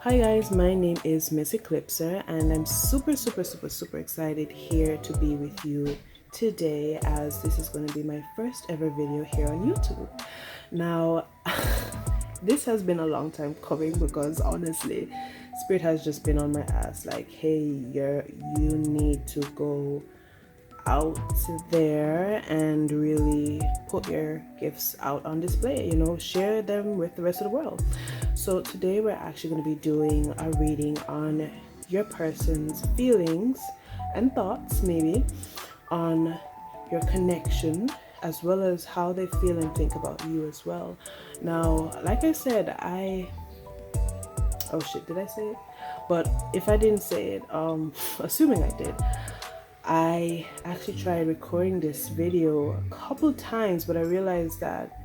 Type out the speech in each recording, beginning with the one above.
Hi guys, my name is Miss Eclipser and I'm super excited here to be with you today, as this is going to be my first ever video here on YouTube. Now, this has been a long time coming because honestly, Spirit has just been on my ass like, hey, you need to go out there and really put your gifts out on display, share them with the rest of the world. So today we're actually going to be doing a reading on your person's feelings and thoughts, maybe on your connection, as well as how they feel and think about you as well. Now, like I said, oh shit, did I say it? But if I didn't say it, assuming I did, I actually tried recording this video a couple times, but I realized that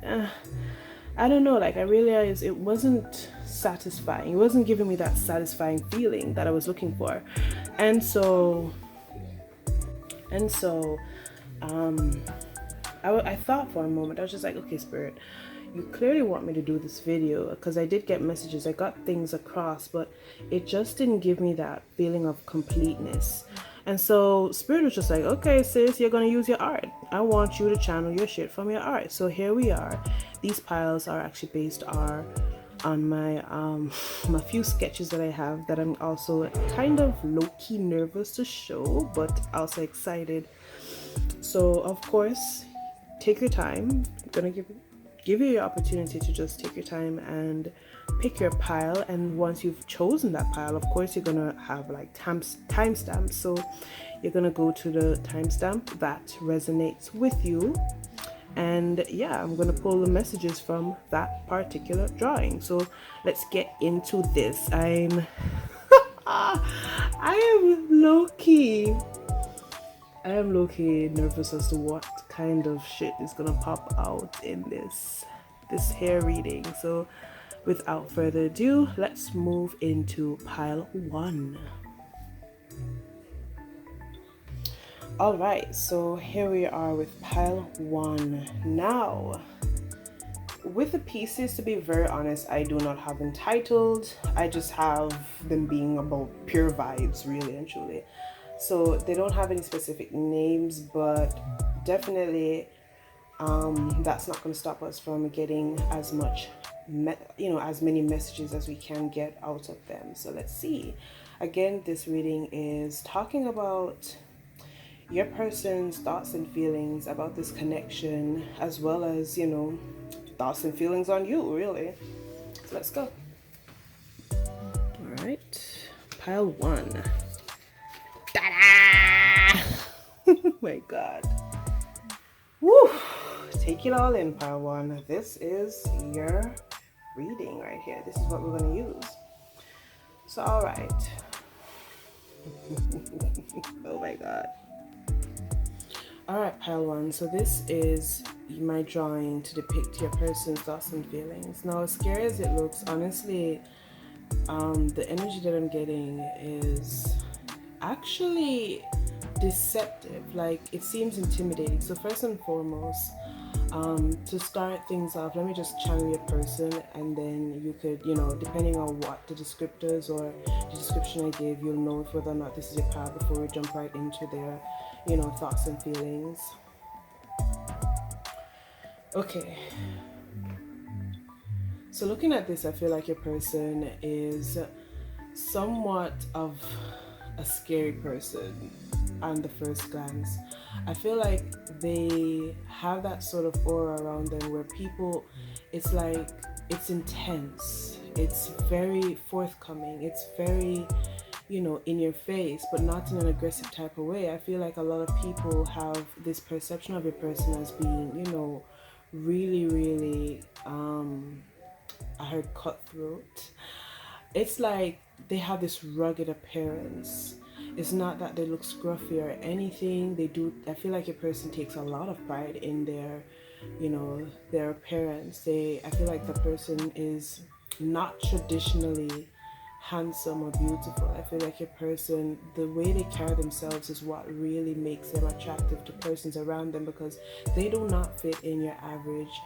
I don't know, like I realized it wasn't satisfying. It wasn't giving me that satisfying feeling that I was looking for. And so I thought for a moment, I was just like, okay, Spirit, you clearly want me to do this video, because I did get messages, I got things across, but it just didn't give me that feeling of completeness. And so Spirit was just like, okay, sis, you're gonna use your art. I want you to channel your shit from your art. So here we are. These piles are actually based on my my few sketches that I have, that I'm also kind of low-key nervous to show, but also excited. So of course, take your time. I'm gonna give you your opportunity to just take your time and pick your pile. And once you've chosen that pile, of course you're gonna have like timestamps. So you're gonna go to the timestamp that resonates with you, and yeah, I'm gonna pull the messages from that particular drawing. So let's get into this. I am low-key nervous as to what kind of shit is gonna pop out in this hair reading. So without further ado, let's move into pile 1. Alright, so here we are with pile 1. Now, with the pieces, to be very honest, I do not have them titled. I just have them being about pure vibes, really and truly. So they don't have any specific names, but definitely that's not going to stop us from getting as much as many messages as we can get out of them. So let's see. Again, this reading is talking about your person's thoughts and feelings about this connection, as well as thoughts and feelings on you, really. So let's go. All right, pile 1. Ta-da! Oh my god. Woo! Take it all in, pile 1. This is your reading right here. This is what we're going to use. So, all right. Oh my god. All right, pile 1. So this is my drawing to depict your person's thoughts and feelings. Now, as scary as it looks, honestly, the energy that I'm getting is actually deceptive. Like, it seems intimidating. So first and foremost, to start things off, let me just channel your person, and then you could, depending on what the descriptors or the description I gave, you'll know whether or not this is your pile before we jump right into their thoughts and feelings. Okay, so looking at this, I feel like your person is somewhat of a scary person on the first glance. I feel like they have that sort of aura around them where people, it's like, it's intense, it's very forthcoming, it's very in your face, but not in an aggressive type of way. I feel like a lot of people have this perception of a person as being, really, I heard cutthroat. It's like they have this rugged appearance. It's not that they look scruffy or anything. I feel like a person takes a lot of pride in their appearance. I feel like the person is not traditionally handsome or beautiful. I feel like a person, the way they carry themselves is what really makes them attractive to persons around them, because they do not fit in your average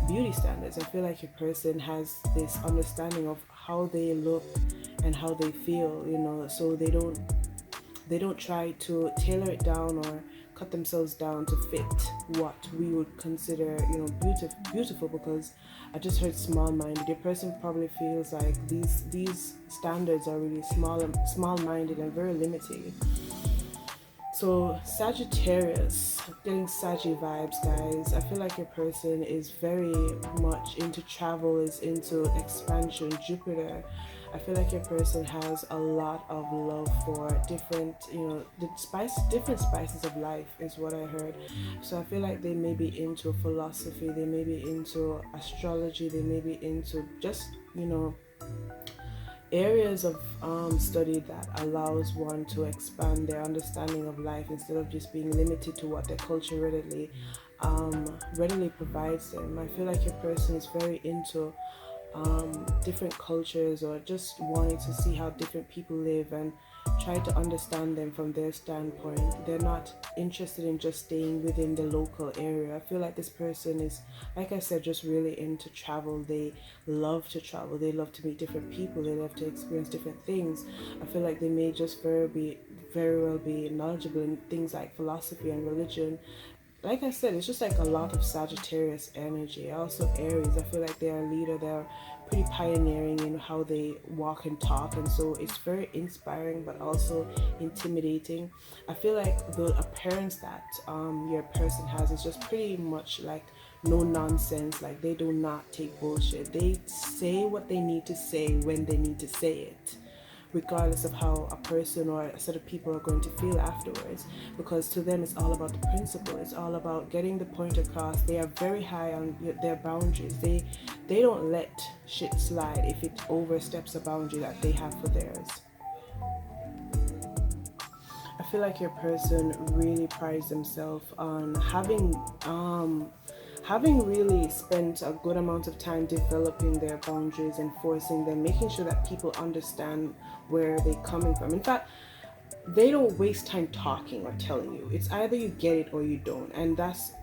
beauty standards. I feel like a person has this understanding of how they look and how they feel, so they don't try to tailor it down or cut themselves down to fit what we would consider, beautiful. Because I just heard small-minded. Your person probably feels like these standards are really small-minded and very limiting. So Sagittarius, getting Saggy vibes, guys. I feel like your person is very much into travel, is into expansion. Jupiter. I feel like your person has a lot of love for different, different spices of life is what I heard. So I feel like they may be into philosophy, they may be into astrology, they may be into just, areas of study that allows one to expand their understanding of life instead of just being limited to what their culture readily provides them. I feel like your person is very into different cultures, or just wanting to see how different people live and try to understand them from their standpoint. They're not interested in just staying within the local area. I feel like this person is, like I said, just really into travel. They love to travel, they love to meet different people, they love to experience different things. I feel like they may just very well be knowledgeable in things like philosophy and religion. Like I said, it's just like a lot of Sagittarius energy. Also Aries, I feel like they are a leader. They're pretty pioneering in how they walk and talk, and so it's very inspiring but also intimidating. I feel like the appearance that your person has is just pretty much like no nonsense. Like, they do not take bullshit. They say what they need to say when they need to say it, regardless of how a person or a set of people are going to feel afterwards, because to them it's all about the principle, it's all about getting the point across. They are very high on their boundaries. They don't let shit slide if it oversteps a boundary that they have for theirs. I feel like your person really prides themselves on having really spent a good amount of time developing their boundaries, enforcing them, making sure that people understand where they're coming from. In fact, they don't waste time talking or telling you. It's either you get it or you don't. And that's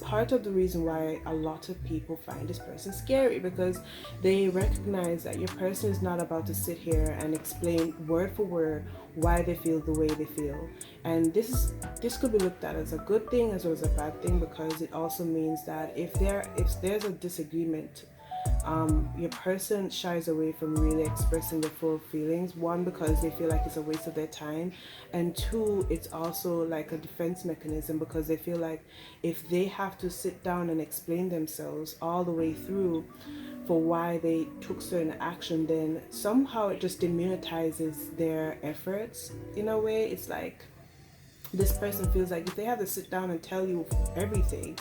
part of the reason why a lot of people find this person scary, because they recognize that your person is not about to sit here and explain word for word why they feel the way they feel. And this could be looked at as a good thing as well as a bad thing, because it also means that if there's a disagreement, your person shies away from really expressing their full feelings. One, because they feel like it's a waste of their time, and two, it's also like a defense mechanism, because they feel like if they have to sit down and explain themselves all the way through for why they took certain action, then somehow it just demonetizes their efforts. In a way, it's like this person feels like if they have to sit down and tell you everything,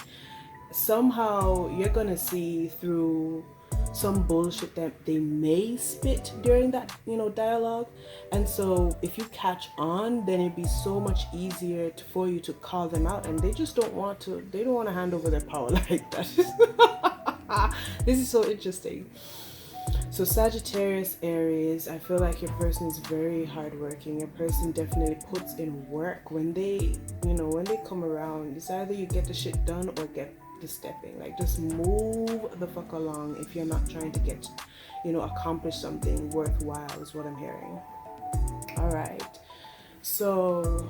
somehow you're gonna see through some bullshit that they may spit during that dialogue. And so if you catch on, then it'd be so much easier for you to call them out, and they don't want to hand over their power like that. This is so interesting. So Sagittarius, Aries, I feel like your person is very hardworking. Your person definitely puts in work. When they come around, it's either you get the shit done or get the stepping. Like, just move the fuck along if you're not trying to get, accomplish something worthwhile is what I'm hearing. All right. So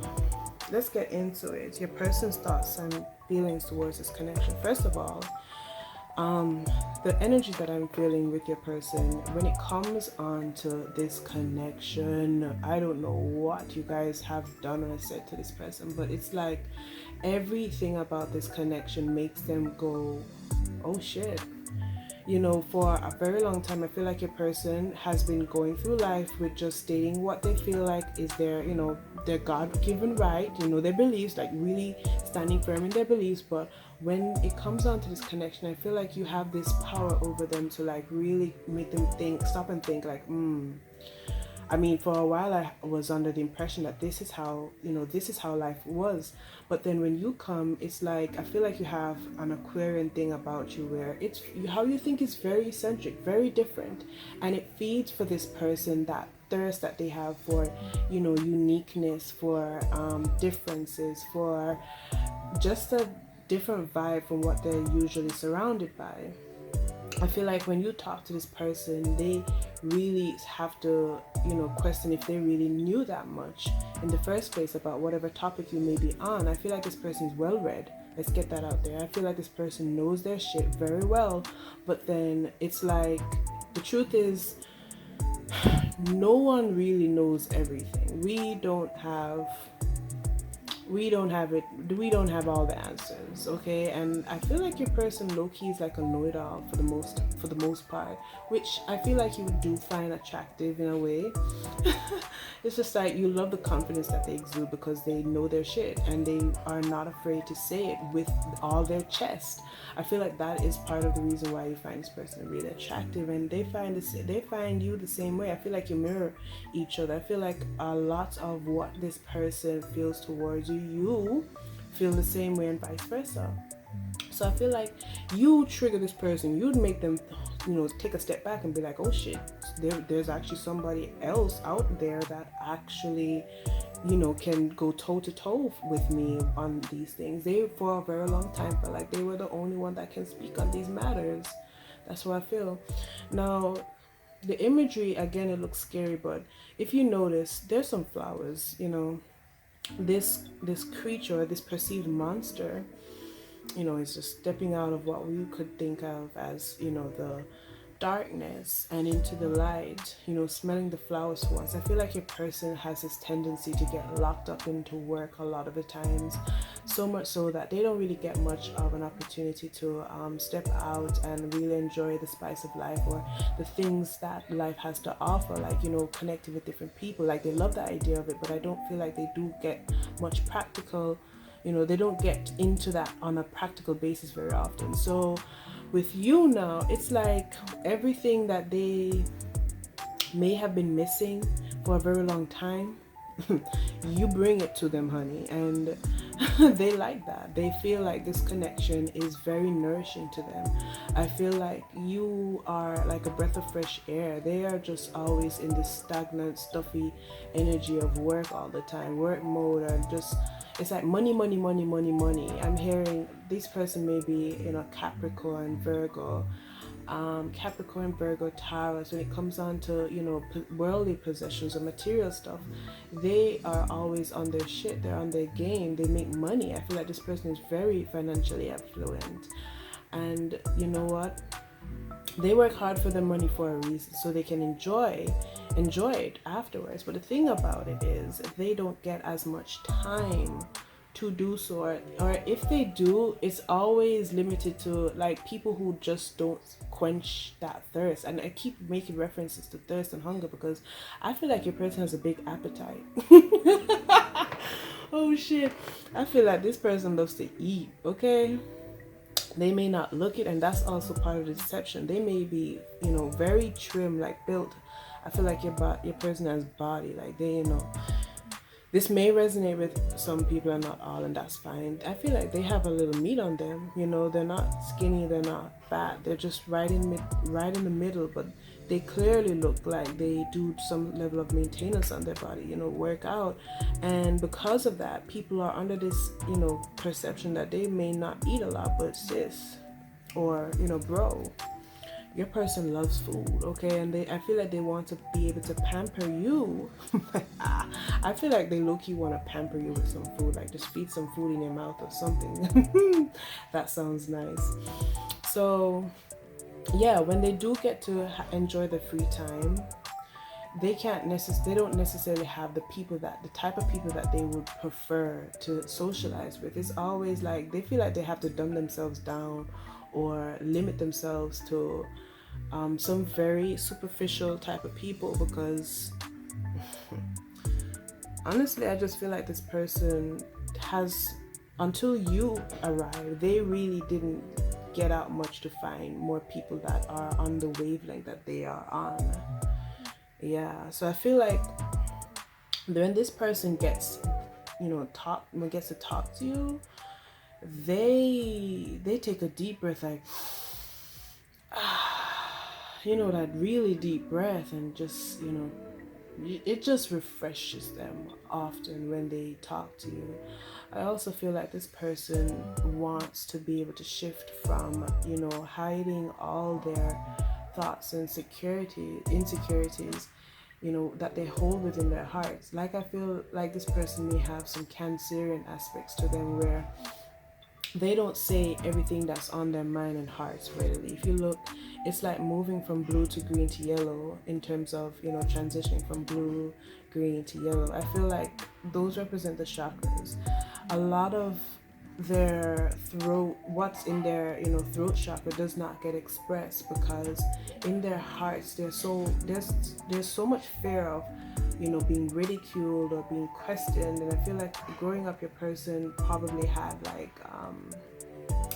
let's get into it. Your person's thoughts and feelings towards this connection. First of all, the energy that I'm feeling with your person when it comes on to this connection, I don't know what you guys have done or said to this person, but it's like everything about this connection makes them go, oh shit. For a very long time, I feel like your person has been going through life with just stating what they feel like is their God-given right, their beliefs, like really standing firm in their beliefs. But when it comes down to this connection, I feel like you have this power over them to like really make them stop and think like, I mean, for a while I was under the impression that this is how life was. But then when you come, it's like, I feel like you have an Aquarian thing about you where it's how you think is very eccentric, very different. And it feeds for this person that thirst that they have for, uniqueness, for differences, for just a different vibe from what they're usually surrounded by. I feel like when you talk to this person, they really have to, question if they really knew that much in the first place about whatever topic you may be on. I feel like this person is well read. Let's get that out there. I feel like this person knows their shit very well, but then it's like the truth is, no one really knows everything. We don't have all the answers, okay? And I feel like your person low-key is like a know-it-all for the most part, which I feel like you do find attractive in a way. It's just like you love the confidence that they exude because they know their shit and they are not afraid to say it with all their chest. I feel like that is part of the reason why you find this person really attractive, and they find you the same way. I feel like you mirror each other. I feel like a lot of what this person feels towards you, you feel the same way, and vice versa. So I feel like you trigger this person, you'd make them, take a step back and be like, oh shit, there's actually somebody else out there that actually, can go toe to toe with me on these things. They, for a very long time, felt like they were the only one that can speak on these matters. That's what I feel. Now, the imagery, again, it looks scary, but if you notice, there's some flowers, this creature, this perceived monster, is just stepping out of what we could think of as, the darkness and into the light, smelling the flowers for once. I feel like your person has this tendency to get locked up into work a lot of the times, so much so that they don't really get much of an opportunity to step out and really enjoy the spice of life or the things that life has to offer, like, connecting with different people. Like, they love the idea of it, but I don't feel like they do get much practical, they don't get into that on a practical basis very often. So with you now, it's like everything that they may have been missing for a very long time, you bring it to them, honey, and they like that. They feel like this connection is very nourishing to them. I feel like you are like a breath of fresh air. They are just always in this stagnant, stuffy energy of work all the time, work mode, and just, it's like money, money, money, money, money. I'm hearing this person may be, Capricorn, Virgo, Taurus. When it comes on to, worldly possessions or material stuff, they are always on their shit. They're on their game. They make money. I feel like this person is very financially affluent, and you know what? They work hard for their money for a reason, so they can enjoy it afterwards. But the thing about it is, they don't get as much time to do so, or if they do, it's always limited to like people who just don't quench that thirst. And I keep making references to thirst and hunger because I feel like your person has a big appetite. Oh shit, I feel like this person loves to eat, okay? They may not look it, and that's also part of the deception. They may be, very trim, like built. I feel like your person has body, like they, this may resonate with some people and not all, and that's fine. I feel like they have a little meat on them. They're not skinny, they're not fat. They're just right in the middle, but they clearly look like they do some level of maintenance on their body, work out. And because of that, people are under this, perception that they may not eat a lot, but sis, or, bro, your person loves food, okay? And I feel like they want to be able to pamper you. I feel like they low-key want to pamper you with some food, like just feed some food in your mouth or something. That sounds nice. So yeah, when they do get to enjoy the free time, they don't necessarily have the type of people that they would prefer to socialize with. It's always like they feel like they have to dumb themselves down or limit themselves to some very superficial type of people, because honestly, I just feel like this person has, until you arrive, they really didn't get out much to find more people that are on the wavelength that they are on. Yeah, so I feel like when this person gets to talk to you, they take a deep breath, like that really deep breath, and just it just refreshes them often when they talk to you. I also feel like this person wants to be able to shift from, hiding all their thoughts and insecurities, that they hold within their hearts. Like, I feel like this person may have some Cancerian aspects to them where they don't say everything that's on their mind and hearts readily. If you look, it's like moving from blue to green to yellow in terms of, transitioning from blue, green to yellow. I feel like those represent the chakras. A lot of their throat, what's in their, throat chakra does not get expressed because in their hearts there's so much fear of, being ridiculed or being questioned. And I feel like growing up, your person probably had like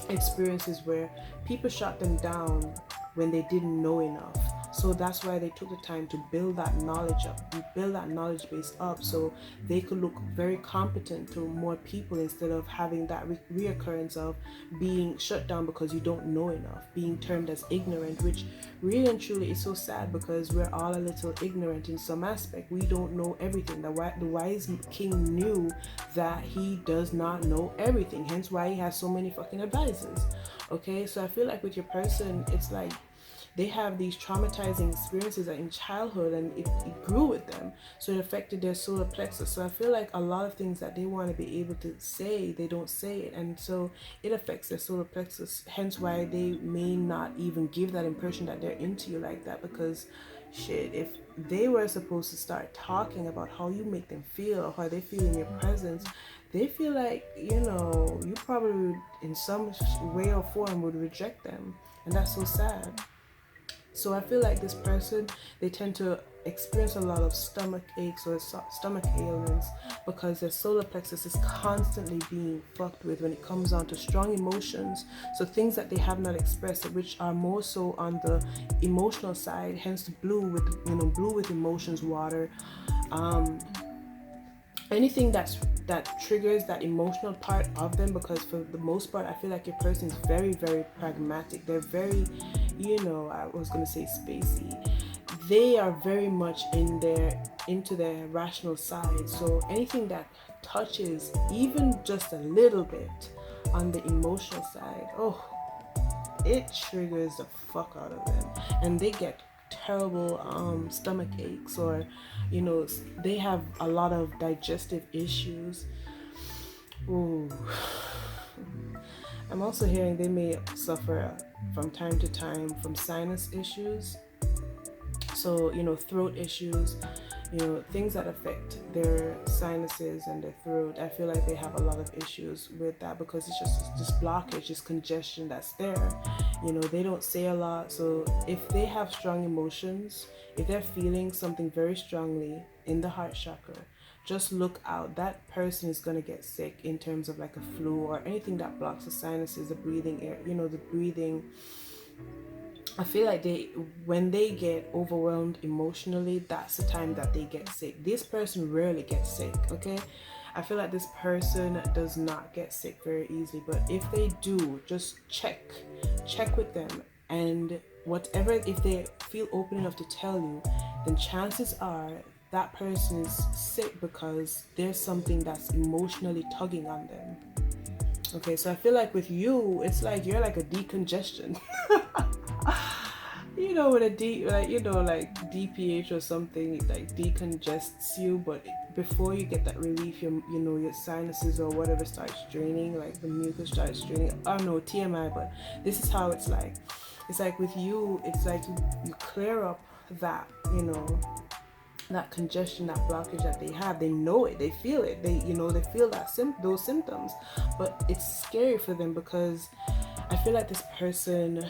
experiences where people shot them down when they didn't know enough. So that's why they took the time to build that knowledge base up, so they could look very competent to more people instead of having that reoccurrence of being shut down because you don't know enough, being termed as ignorant, which really and truly is so sad because we're all a little ignorant in some aspect. We don't know everything. The wise king knew that he does not know everything, hence why he has so many fucking advisors. Okay, so I feel like with your person, it's like they have these traumatizing experiences in childhood, and it grew with them, so it affected their solar plexus. So I feel like a lot of things that they want to be able to say, they don't say it, and so it affects their solar plexus, hence why they may not even give that impression that they're into you like that. Because shit, if they were supposed to start talking about how you make them feel or how they feel in your presence, they feel like, you probably in some way or form would reject them, and that's so sad. So I feel like this person, they tend to experience a lot of stomach aches or stomach ailments because their solar plexus is constantly being fucked with when it comes on to strong emotions. So things that they have not expressed, which are more so on the emotional side, hence the blue with emotions, water, anything that triggers that emotional part of them. Because for the most part, I feel like your person is very, very pragmatic. They're very, I was gonna say spacey. They are very much into their rational side. So anything that touches even just a little bit on the emotional side, oh, it triggers the fuck out of them, and they get terrible stomach aches, or they have a lot of digestive issues. Ooh. I'm also hearing they may suffer from time to time from sinus issues, so throat issues, things that affect their sinuses and their throat. I feel like they have a lot of issues with that because it's just this blockage, just congestion that's there. They don't say a lot. So if they have strong emotions, if they're feeling something very strongly in the heart chakra, just look out. That person is going to get sick in terms of like a flu or anything that blocks the sinuses, the breathing air, the breathing. I feel like when they get overwhelmed emotionally, that's the time that they get sick. This person rarely gets sick, okay? I feel like this person does not get sick very easily, but if they do, just check with them, and whatever, if they feel open enough to tell you, then chances are that person is sick because there's something that's emotionally tugging on them. Okay, so I feel like with you, it's like you're like a decongestion. With like DPH or something, like decongests you, but before you get that relief, your sinuses or whatever starts draining, like the mucus starts draining. I don't know, TMI, but this is how it's like. It's like with you, it's like you clear up that, that congestion, that blockage that they have. They know it, they feel it, they feel those symptoms, but it's scary for them because I feel like this person,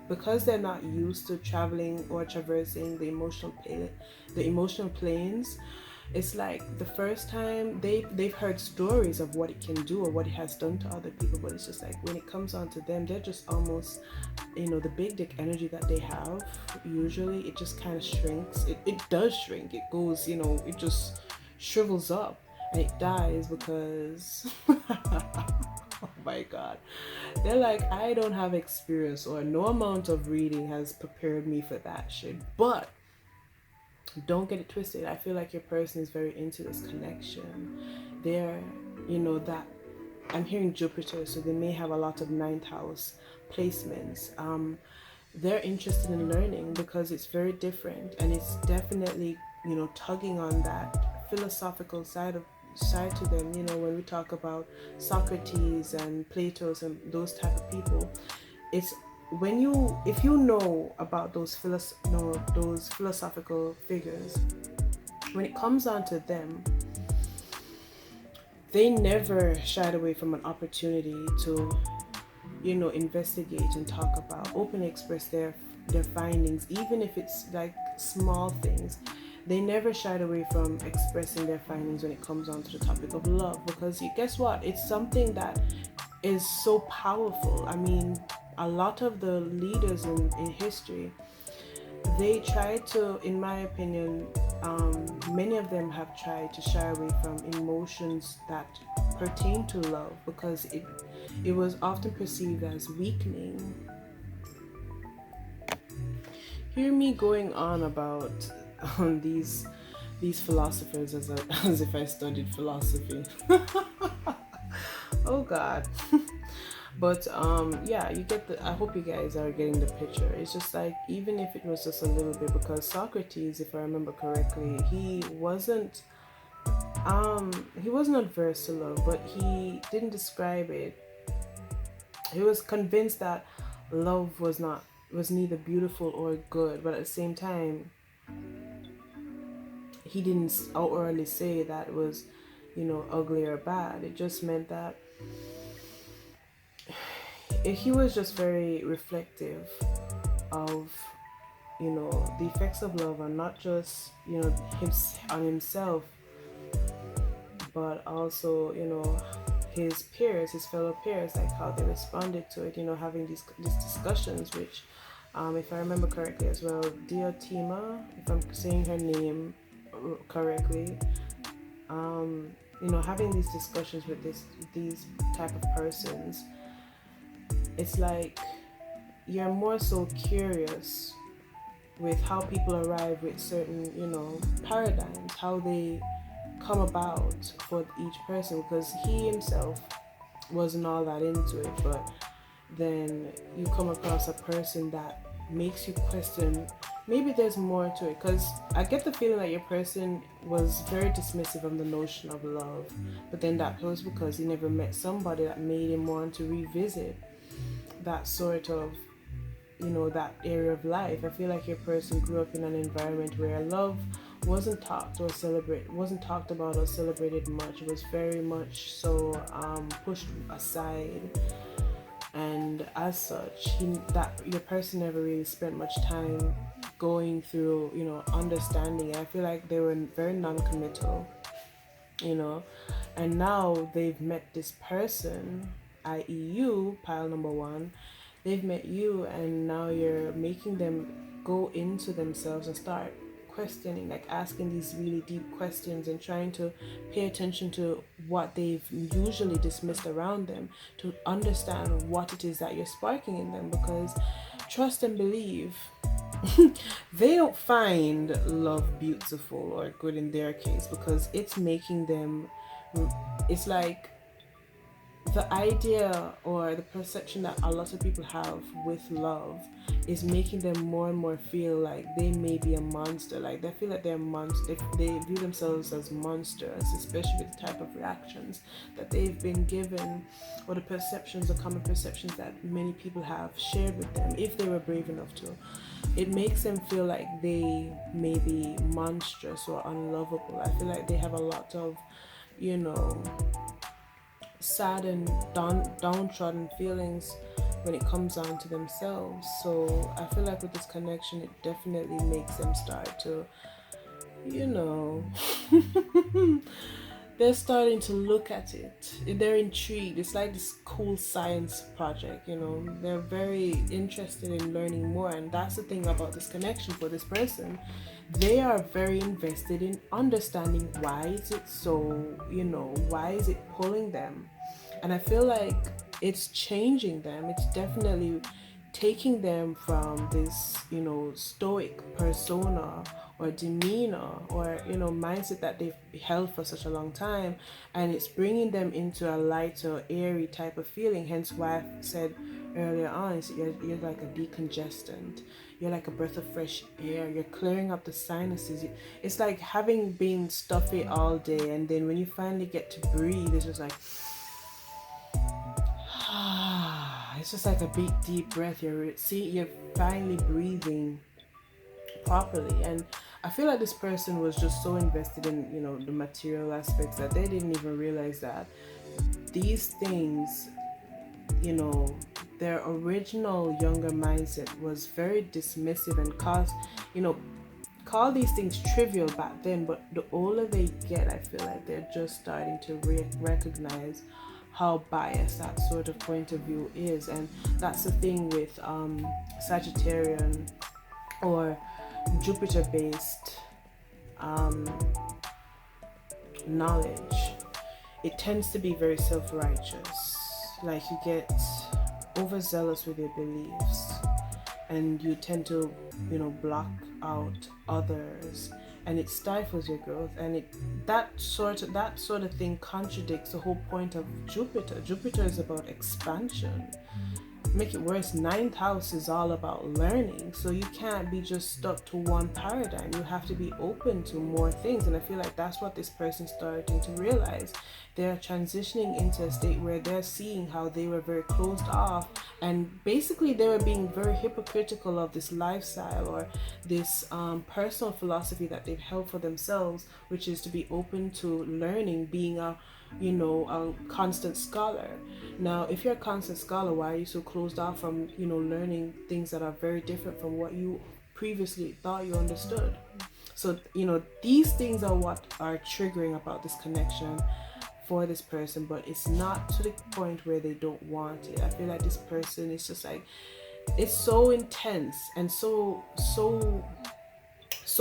because they're not used to traveling or traversing the emotional planes, it's like the first time they've heard stories of what it can do or what it has done to other people, but it's just like when it comes on to them, they're just almost, the big dick energy that they have, usually it just kind of shrinks. It does shrink. It goes, it just shrivels up and it dies because oh my god, they're like, I don't have experience or no amount of reading has prepared me for that shit. But don't get it twisted. I feel like your person is very into this connection. They're, that I'm hearing Jupiter, so they may have a lot of ninth house placements. They're interested in learning because it's very different, and it's definitely, tugging on that philosophical side to them. When we talk about Socrates and Plato's and those type of people, it's if you know about those philosophical figures, when it comes down to them, they never shied away from an opportunity to, investigate and talk about, openly express their findings, even if it's like small things. They never shied away from expressing their findings when it comes on to the topic of love, because guess what? It's something that is so powerful. I mean, a lot of the leaders in history, they try to, in my opinion, many of them have tried to shy away from emotions that pertain to love, because it was often perceived as weakening. Hear me going on about these philosophers as if I studied philosophy. Oh God. But yeah, you get I hope you guys are getting the picture. It's just like, even if it was just a little bit, because Socrates, if I remember correctly, he wasn't adverse to love, but he didn't describe it. He was convinced that love was neither beautiful or good, but at the same time, he didn't outwardly say that it was, ugly or bad. It just meant that he was just very reflective of, the effects of love, and not just, on himself, but also, his peers, his fellow peers, like how they responded to it, having these discussions, which, if I remember correctly as well, Diotima, if I'm saying her name correctly, having these discussions with these type of persons, it's like you're more so curious with how people arrive with certain, paradigms, how they come about for each person, because he himself wasn't all that into it. But then you come across a person that makes you question, maybe there's more to it, because I get the feeling that your person was very dismissive of the notion of love, but then that was because he never met somebody that made him want to revisit that sort of, that area of life. I feel like your person grew up in an environment where love wasn't talked about or celebrated much. It was very much so pushed aside, and as such, your person never really spent much time going through, understanding it. I feel like they were very non-committal, and now they've met this person, i.e. you, pile number one. They've met you, and now you're making them go into themselves and start questioning, like asking these really deep questions and trying to pay attention to what they've usually dismissed around them, to understand what it is that you're sparking in them. Because trust and believe, they don't find love beautiful or good in their case, because it's making them, it's like the idea or the perception that a lot of people have with love is making them more and more feel like they may be a monster. Like they feel like they're monsters. They view themselves as monsters, especially with the type of reactions that they've been given, or the perceptions or common perceptions that many people have shared with them, if they were brave enough to. It makes them feel like they may be monstrous or unlovable. I feel like they have a lot of, sad and downtrodden feelings when it comes down to themselves. So I feel like with this connection, it definitely makes them start to, they're starting to look at it. They're intrigued. It's like this cool science project, They're very interested in learning more, and that's the thing about this connection for this person. They are very invested in understanding why is it so, why is it pulling them. And I feel like it's changing them. It's definitely taking them from this, stoic persona or demeanor or mindset that they've held for such a long time, and it's bringing them into a lighter, airy type of feeling. Hence why I said earlier on, you're like a decongestant. You're like a breath of fresh air. You're clearing up the sinuses. It's like having been stuffy all day, and then when you finally get to breathe, it's just like it's just like a big deep breath. You're finally breathing properly. And I feel like this person was just so invested in the material aspects that they didn't even realize that these things, their original younger mindset was very dismissive and call these things trivial back then. But the older they get, I feel like they're just starting to recognize how biased that sort of point of view is. And that's the thing with Sagittarian or Jupiter based knowledge. It tends to be very self-righteous. Like, you get overzealous with your beliefs, and you tend to block out others, and it stifles your growth. And that sort of thing contradicts the whole point of Jupiter. Jupiter is about expansion. Make it worse, ninth house is all about learning, so you can't be just stuck to one paradigm. You have to be open to more things. And I feel like that's what this person's starting to realize. They're transitioning into a state where they're seeing how they were very closed off, and basically they were being very hypocritical of this lifestyle or this personal philosophy that they've held for themselves, which is to be open to learning, being a constant scholar. Now, if you're a constant scholar, why are you so closed off from learning things that are very different from what you previously thought you understood? So these things are what are triggering about this connection for this person, but it's not to the point where they don't want it. I feel like this person is just like, it's so intense and so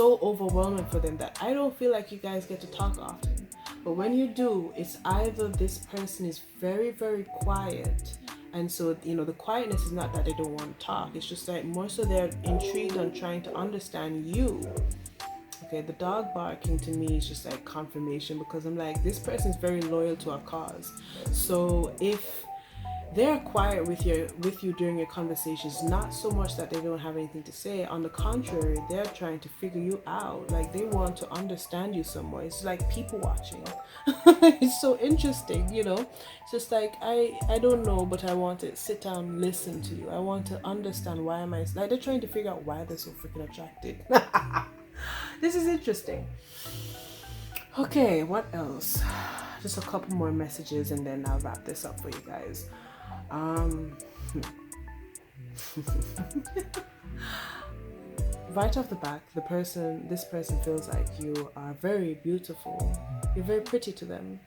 overwhelming for them that I don't feel like you guys get to talk often. But when you do, it's either this person is very, very quiet, and so the quietness is not that they don't want to talk, it's just that more so they're intrigued on trying to understand you. Okay, the dog barking to me is just like confirmation, because I'm like, this person is very loyal to a cause. So if they're quiet with you during your conversations, not so much that they don't have anything to say. On the contrary, they're trying to figure you out. Like, they want to understand you some more. It's like people watching. It's so interesting, It's just like, I don't know, but I want to sit down, listen to you. I want to understand why am I like, they're trying to figure out why they're so freaking attracted. This is interesting. Okay, what else? Just a couple more messages and then I'll wrap this up for you guys. Right off the back, this person feels like you are very beautiful. You're very pretty to them.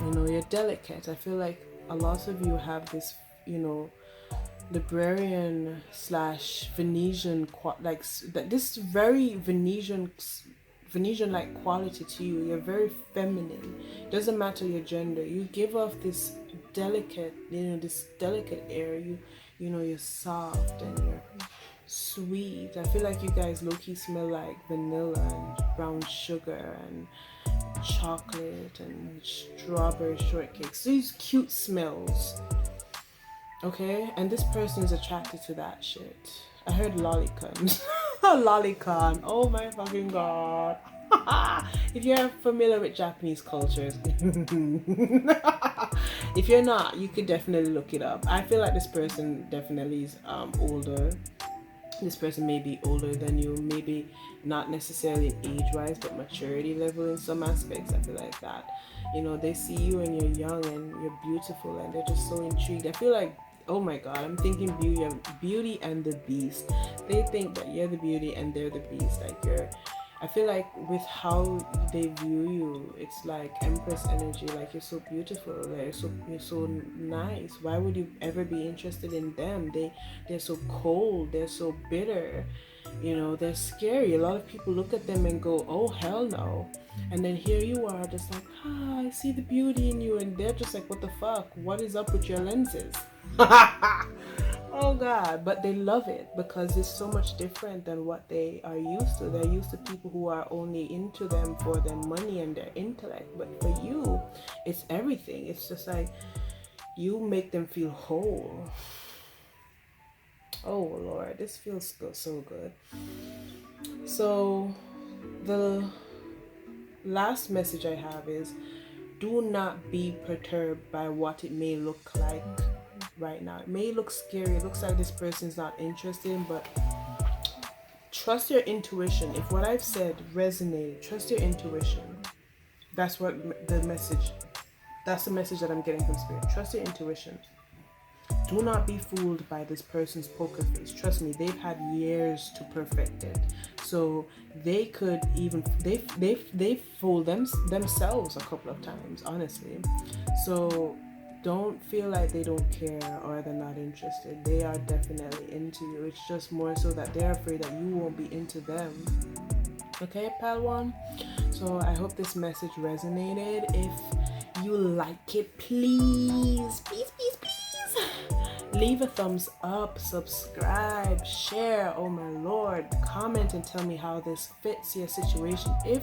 You're delicate. I feel like a lot of you have this, librarian / Venetian, this very Venetian-like quality to you. You're very feminine. Doesn't matter your gender. You give off this delicate, this delicate air. You're soft and you're sweet. I feel like you guys low-key smell like vanilla and brown sugar and chocolate and strawberry shortcakes. These cute smells. Okay, and this person is attracted to that shit. I heard lolicon. Lolicon. Oh my fucking god. If you're familiar with Japanese cultures, if you're not, you could definitely look it up. I feel like this person definitely is older. This person may be older than you, maybe not necessarily age-wise, but maturity level in some aspects. I feel like that. They see you and you're young and you're beautiful, and they're just so intrigued. I feel like, oh my god, I'm thinking Beauty and the Beast. They think that you're the beauty and they're the beast. I feel like with how they view you, it's like Empress energy. Like, you're so beautiful, you're so nice. Why would you ever be interested in them? They're so cold, they're so bitter, they're scary. A lot of people look at them and go, oh hell no. And then here you are just like, I see the beauty in you, and they're just like, what the fuck? What is up with your lenses? Oh God, but they love it because it's so much different than what they are used to. They're used to people who are only into them for their money and their intellect. But for you, it's everything. It's just like you make them feel whole. Oh Lord, this feels so good. So the last message I have is, do not be perturbed by what it may look like right now. It may look scary. It looks like this person's not interested, but trust your intuition. If what I've said resonated, trust your intuition. That's what the message, that's the message that I'm getting from Spirit. Trust your intuition. Do not be fooled by this person's poker face. Trust me, they've had years to perfect it. So they could even they've fooled themselves a couple of times, honestly. So don't feel like they don't care or they're not interested. They are definitely into you. It's just more so that they're afraid that you won't be into them. Okay, pal one. So I hope this message resonated. If you like it, please leave a thumbs up, subscribe, share. Oh my Lord, comment and tell me how this fits your situation. If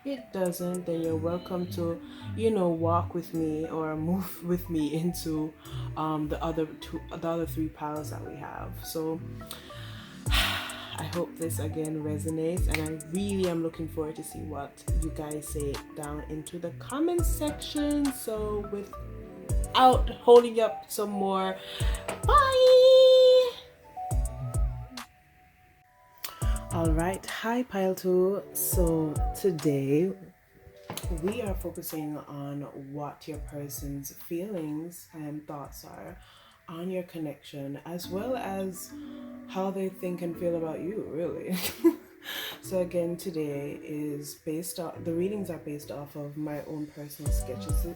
it doesn't, then you're welcome to, walk with me or move with me into the other three piles that we have. So I hope this again resonates, and I really am looking forward to see what you guys say down into the comment section. So without holding up some more, bye. All right, hi pile 2. So today we are focusing on what your person's feelings and thoughts are on your connection, as well as how they think and feel about you, really. So again, today is the readings are based off of my own personal sketches.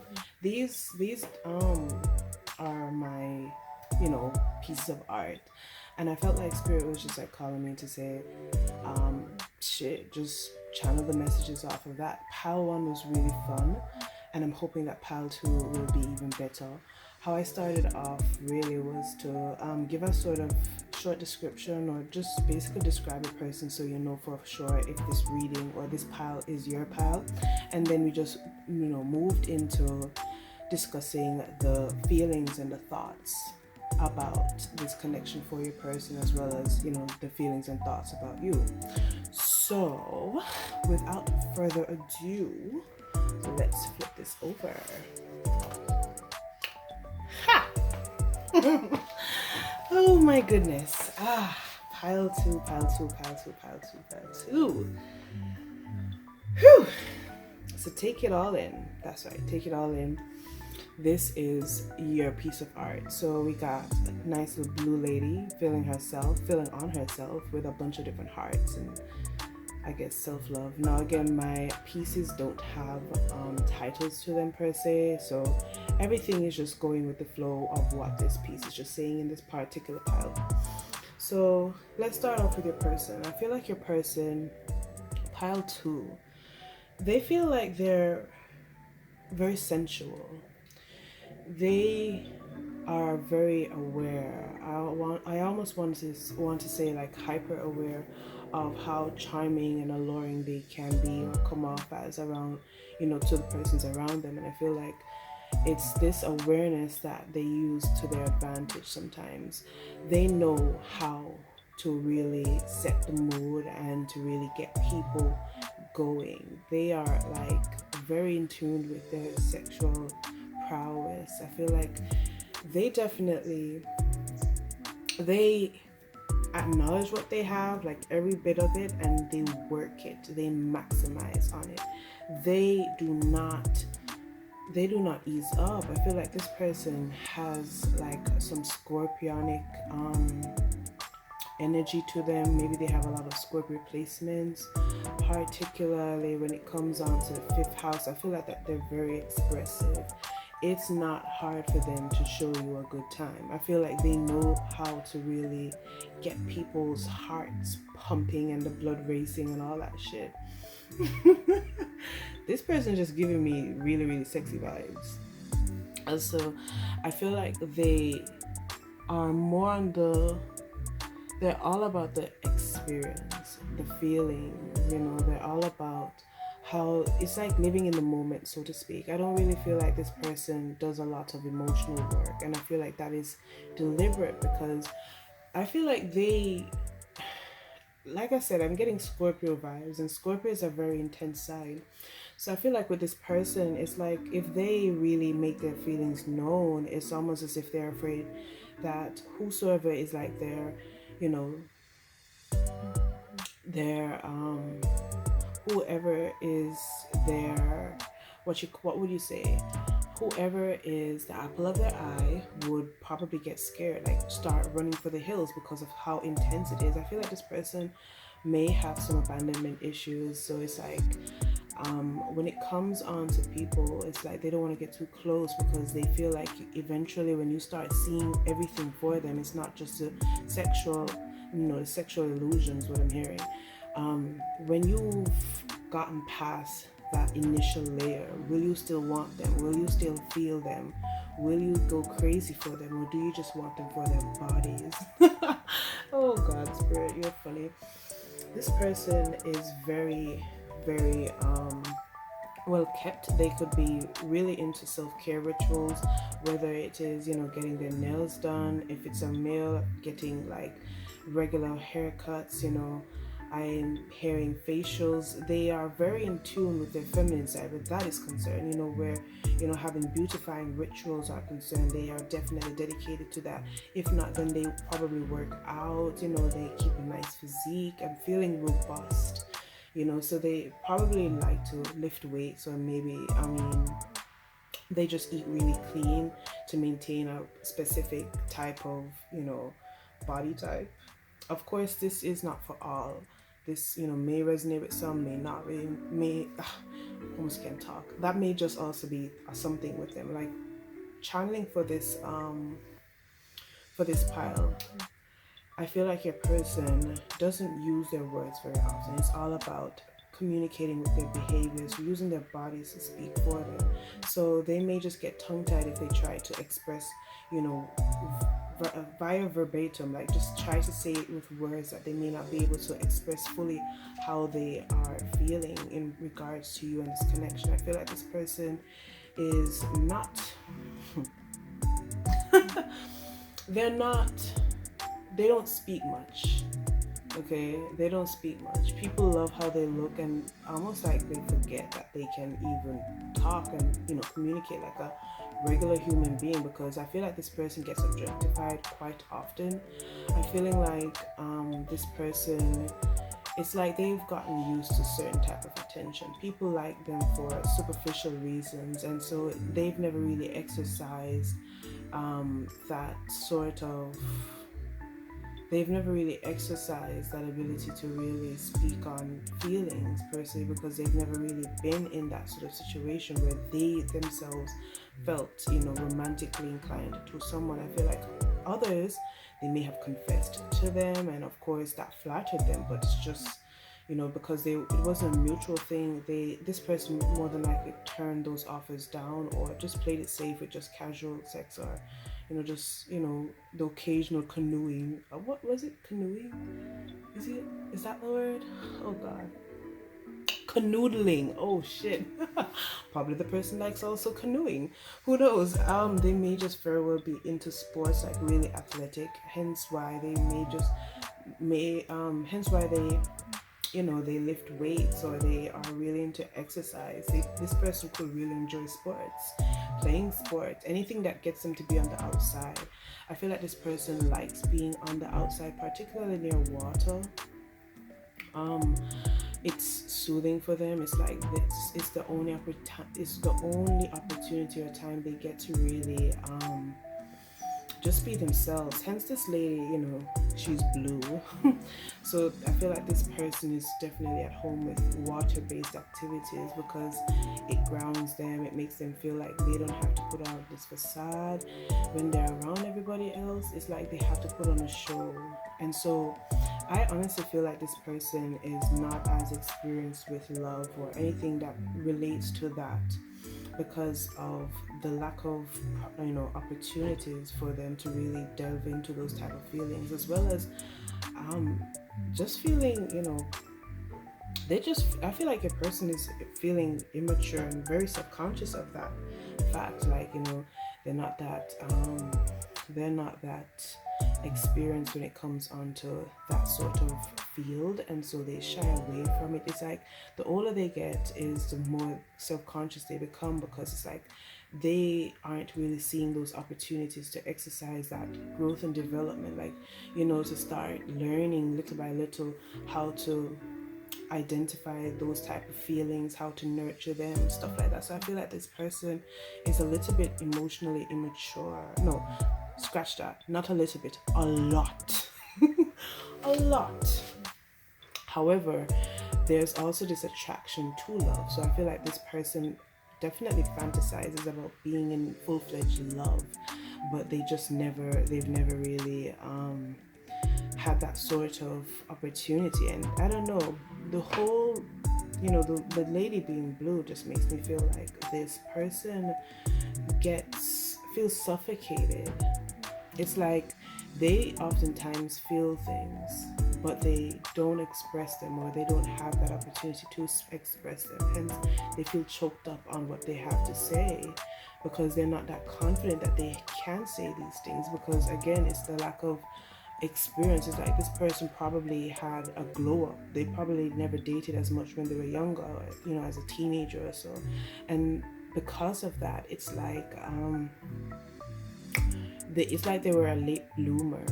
These are my pieces of art, and I felt like Spirit was just like calling me to say just channel the messages off of that. Pal 1 was really fun, and I'm hoping that Pal 2 will be even better. How I started off really was to give a sort of short description, or just basically describe a person so you know for sure if this reading or this pile is your pile. And then we just moved into discussing the feelings and the thoughts about this connection for your person, as well as the feelings and thoughts about you. So without further ado, let's flip this over. Ha! Oh my goodness. Pile 2. Whew. So take it all in. That's right, take it all in. This is your piece of art. So we got a nice little blue lady feeling on herself with a bunch of different hearts and I guess self-love. Now again, my pieces don't have titles to them per se, so everything is just going with the flow of what this piece is just saying in this particular pile. So let's start off with your person. I feel like your person, pile 2, they feel like they're very sensual. They are very aware. I almost want to say like hyper aware of how charming and alluring they can be or come off as around, to the persons around them. And I feel like it's this awareness that they use to their advantage sometimes. They know how to really set the mood and to really get people going. They are like very in tune with their sexual prowess. I feel like they acknowledge what they have, like every bit of it, and they work it. They maximize on it. They do not ease up. I feel like this person has like some scorpionic energy to them. Maybe they have a lot of Scorpio placements, particularly when it comes on to the 5th house. I feel like that they're very expressive. It's not hard for them to show you a good time. I feel like they know how to really get people's hearts pumping and the blood racing and all that shit. This person just giving me really, really sexy vibes. Also, I feel like they are more on they're all about the experience, the feelings, they're all about how it's like living in the moment, so to speak. I don't really feel like this person does a lot of emotional work, and I feel like that is deliberate because I feel like like I said, I'm getting Scorpio vibes, and Scorpio is a very intense sign. So I feel like with this person, it's like if they really make their feelings known, it's almost as if they're afraid that whosoever is like you know, their whoever is their what would you say? Whoever is the apple of their eye would probably get scared, like start running for the hills because of how intense it is. I feel like this person may have some abandonment issues, so it's like when it comes on to people, it's like they don't want to get too close because they feel like eventually when you start seeing everything for them, it's not just a sexual, the sexual illusions, what I'm hearing. When you've gotten past that initial layer, will you still want them? Will you still feel them? Will you go crazy for them, or do you just want them for their bodies? Oh God, spirit, you're funny. This person is very, very well kept. They could be really into self-care rituals, whether it is getting their nails done, if it's a male, getting like regular haircuts. I'm hearing facials. They are very in tune with their feminine side, but that is concerned, where having beautifying rituals are concerned. They are definitely dedicated to that. If not, then they probably work out. They keep a nice physique and feeling robust. So they probably like to lift weights, or maybe, they just eat really clean to maintain a specific type of, body type. Of course, this is not for all. This, may resonate with some, may not, almost can't talk. That may just also be something with them. Like channeling for this pile, I feel like your person doesn't use their words very often. It's all about communicating with their behaviors, using their bodies to speak for them. So they may just get tongue tied if they try to express, you know, via verbatim, like just try to say it with words that they may not be able to express fully how they are feeling in regards to you and this connection. I feel like this person is not, they're not, they don't speak much. Okay, they don't speak much. People love how they look, and almost like they forget that they can even talk and communicate like a regular human being, because I feel like this person gets objectified quite often. I'm feeling like this person, it's like they've gotten used to certain type of attention. People like them for superficial reasons, and so they've never really exercised that sort of they've never really exercised that ability to really speak on feelings per se, because they've never really been in that sort of situation where they themselves felt romantically inclined to someone. I feel like others, they may have confessed to them, and of course that flattered them, but it's just because it wasn't a mutual thing. This person more than likely turned those offers down, or just played it safe with just casual sex, or just the occasional canoeing. What was it? Canoeing? Is that the word? Oh God. Canoodling. Oh shit. Probably the person likes also canoeing. Who knows? They may just very well be into sports, like really athletic. Hence why they lift weights, or they are really into exercise. This person could really enjoy sports, playing sports, anything that gets them to be on the outside. I feel like this person likes being on the outside, particularly near water. It's soothing for them. It's like it's the only opportunity or time they get to really just be themselves. Hence this lady, she's blue. So I feel like this person is definitely at home with water-based activities, because it grounds them. It makes them feel like they don't have to put on this facade when they're around everybody else. It's like they have to put on a show. And so I honestly feel like this person is not as experienced with love or anything that relates to that. because of the lack of opportunities for them to really delve into those type of feelings, as well as um, just feeling, I feel like a person is feeling immature and very self-conscious of that fact. Like, they're not that they're not that experienced when it comes onto that sort of field, and so they shy away from it. It's like the older they get is the more self-conscious they become, because it's like they aren't really seeing those opportunities to exercise that growth and development, like, to start learning little by little how to identify those type of feelings, how to nurture them, stuff like that. So I feel like this person is a little bit emotionally immature. No, scratch that. Not a little bit, a lot. A lot. However, there's also this attraction to love. So I feel like this person definitely fantasizes about being in full-fledged love, but they've never really had that sort of opportunity. And I don't know, the whole, the lady being blue just makes me feel like this person feels suffocated. It's like they oftentimes feel things, but they don't express them, or they don't have that opportunity to express them. Hence, they feel choked up on what they have to say, because they're not that confident that they can say these things. Because again, it's the lack of experience. It's like this person probably had a glow up. They probably never dated as much when they were younger, as a teenager or so. And because of that, it's like they were a late bloomer,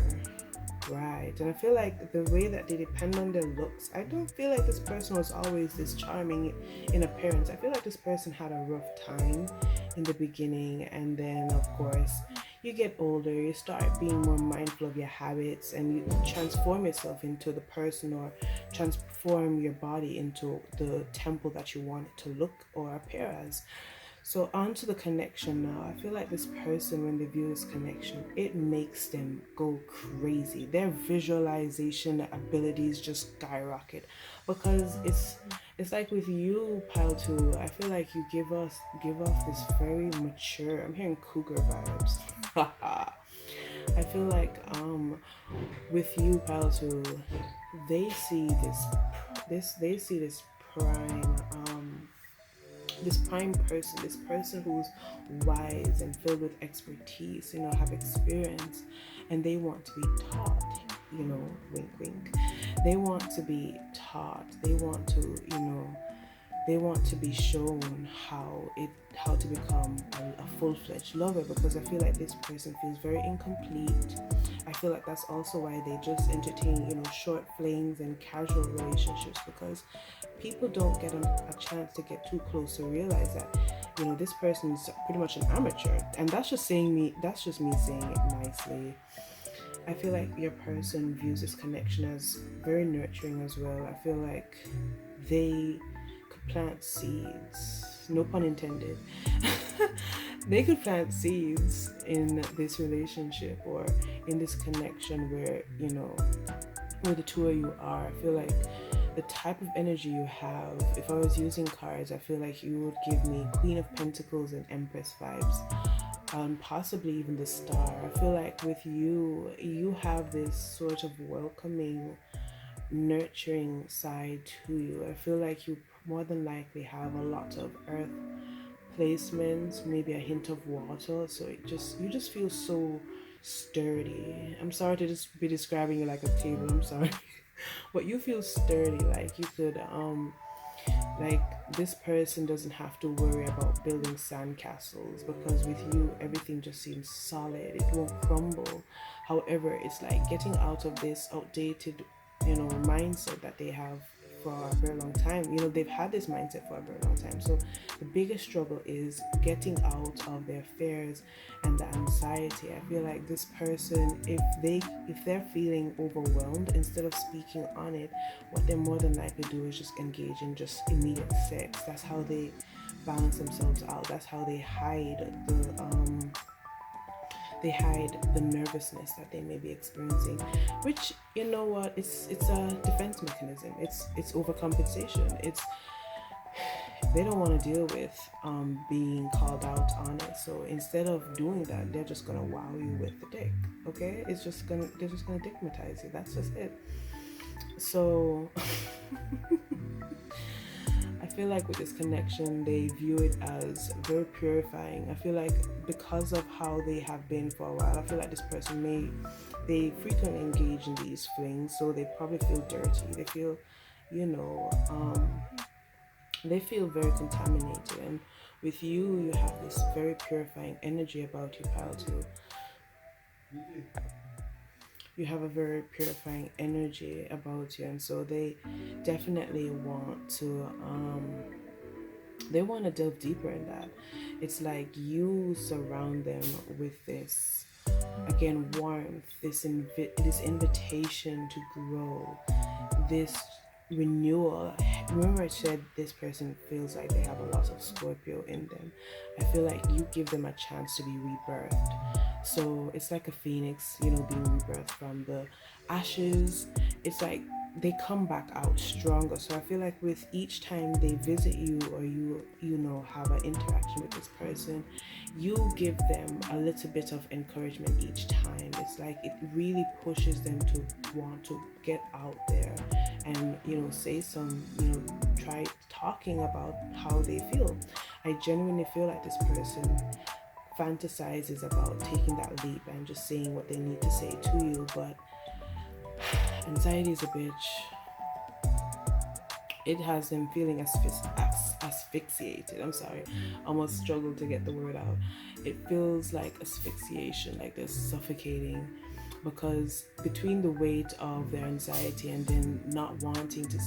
right? And I feel like the way that they depend on their looks, I don't feel like this person was always this charming in appearance. I feel like this person had a rough time in the beginning, and then of course you get older, you start being more mindful of your habits, and you transform yourself into the person, or transform your body into the temple that you want it to look or appear as. So on to the connection now. I feel like this person, when they view this connection, it makes them go crazy. Their visualization abilities just skyrocket, because it's like with you, Pile 2, I feel like you give off this very mature, I'm hearing cougar vibes. I feel like with you, Pile 2, they see this prime this person who's wise and filled with expertise, have experience, and they want to be taught, wink wink. They want to be taught. They want to be shown how to become a full-fledged lover, because I feel like this person feels very incomplete. I feel like that's also why they just entertain, short flings and casual relationships, because people don't get a chance to get too close to realize that, this person is pretty much an amateur. And that's just me saying it nicely. I feel like your person views this connection as very nurturing as well. I feel like they could plant seeds, no pun intended. They could plant seeds in this relationship or in this connection where, where the two of you are. I feel like the type of energy you have, if I was using cards, I feel like you would give me Queen of Pentacles and Empress vibes, possibly even the Star. I feel like with you have this sort of welcoming, nurturing side to you. I feel like you more than likely have a lot of earth placements, maybe a hint of water, so you just feel so sturdy. I'm sorry to just be describing you like a table, I'm sorry. But you feel sturdy, like you could like this person doesn't have to worry about building sandcastles, because with you everything just seems solid, it won't crumble. However, it's like getting out of this outdated mindset that they have for a very long time. They've had this mindset for a very long time. So the biggest struggle is getting out of their fears and the anxiety. I feel like this person, if they're feeling overwhelmed, instead of speaking on it, what they more than likely do is just engage in just immediate sex. That's how they balance themselves out. That's how they hide the nervousness that they may be experiencing, which, it's a defense mechanism. It's overcompensation. they don't want to deal with being called out on it. So instead of doing that, they're just gonna wow you with the dick. Okay, they're just gonna dickmatize you. That's just it. So I feel like with this connection, they view it as very purifying. I feel like because of how they have been for a while, I feel like this person they frequently engage in these flings, so they probably feel dirty. They feel, you know, they feel very contaminated. And with you, you have this very purifying energy about you, pal, too. You have a very purifying energy about you, and so they definitely want to delve deeper in that. It's like you surround them with this, again, warmth, this invitation to grow, this renewal. Remember I said this person feels like they have a lot of Scorpio in them. I feel like you give them a chance to be rebirthed. So it's like a phoenix, being rebirthed from the ashes. It's like they come back out stronger. So I feel like with each time they visit you, or you have an interaction with this person, you give them a little bit of encouragement each time. It's like it really pushes them to want to get out there and say some, try talking about how they feel. I genuinely feel like this person fantasizes about taking that leap and just saying what they need to say to you, but anxiety is a bitch. It has them feeling asphyxiated. I'm sorry, almost struggled to get the word out. It feels like asphyxiation, like they're suffocating, because between the weight of their anxiety and then not wanting to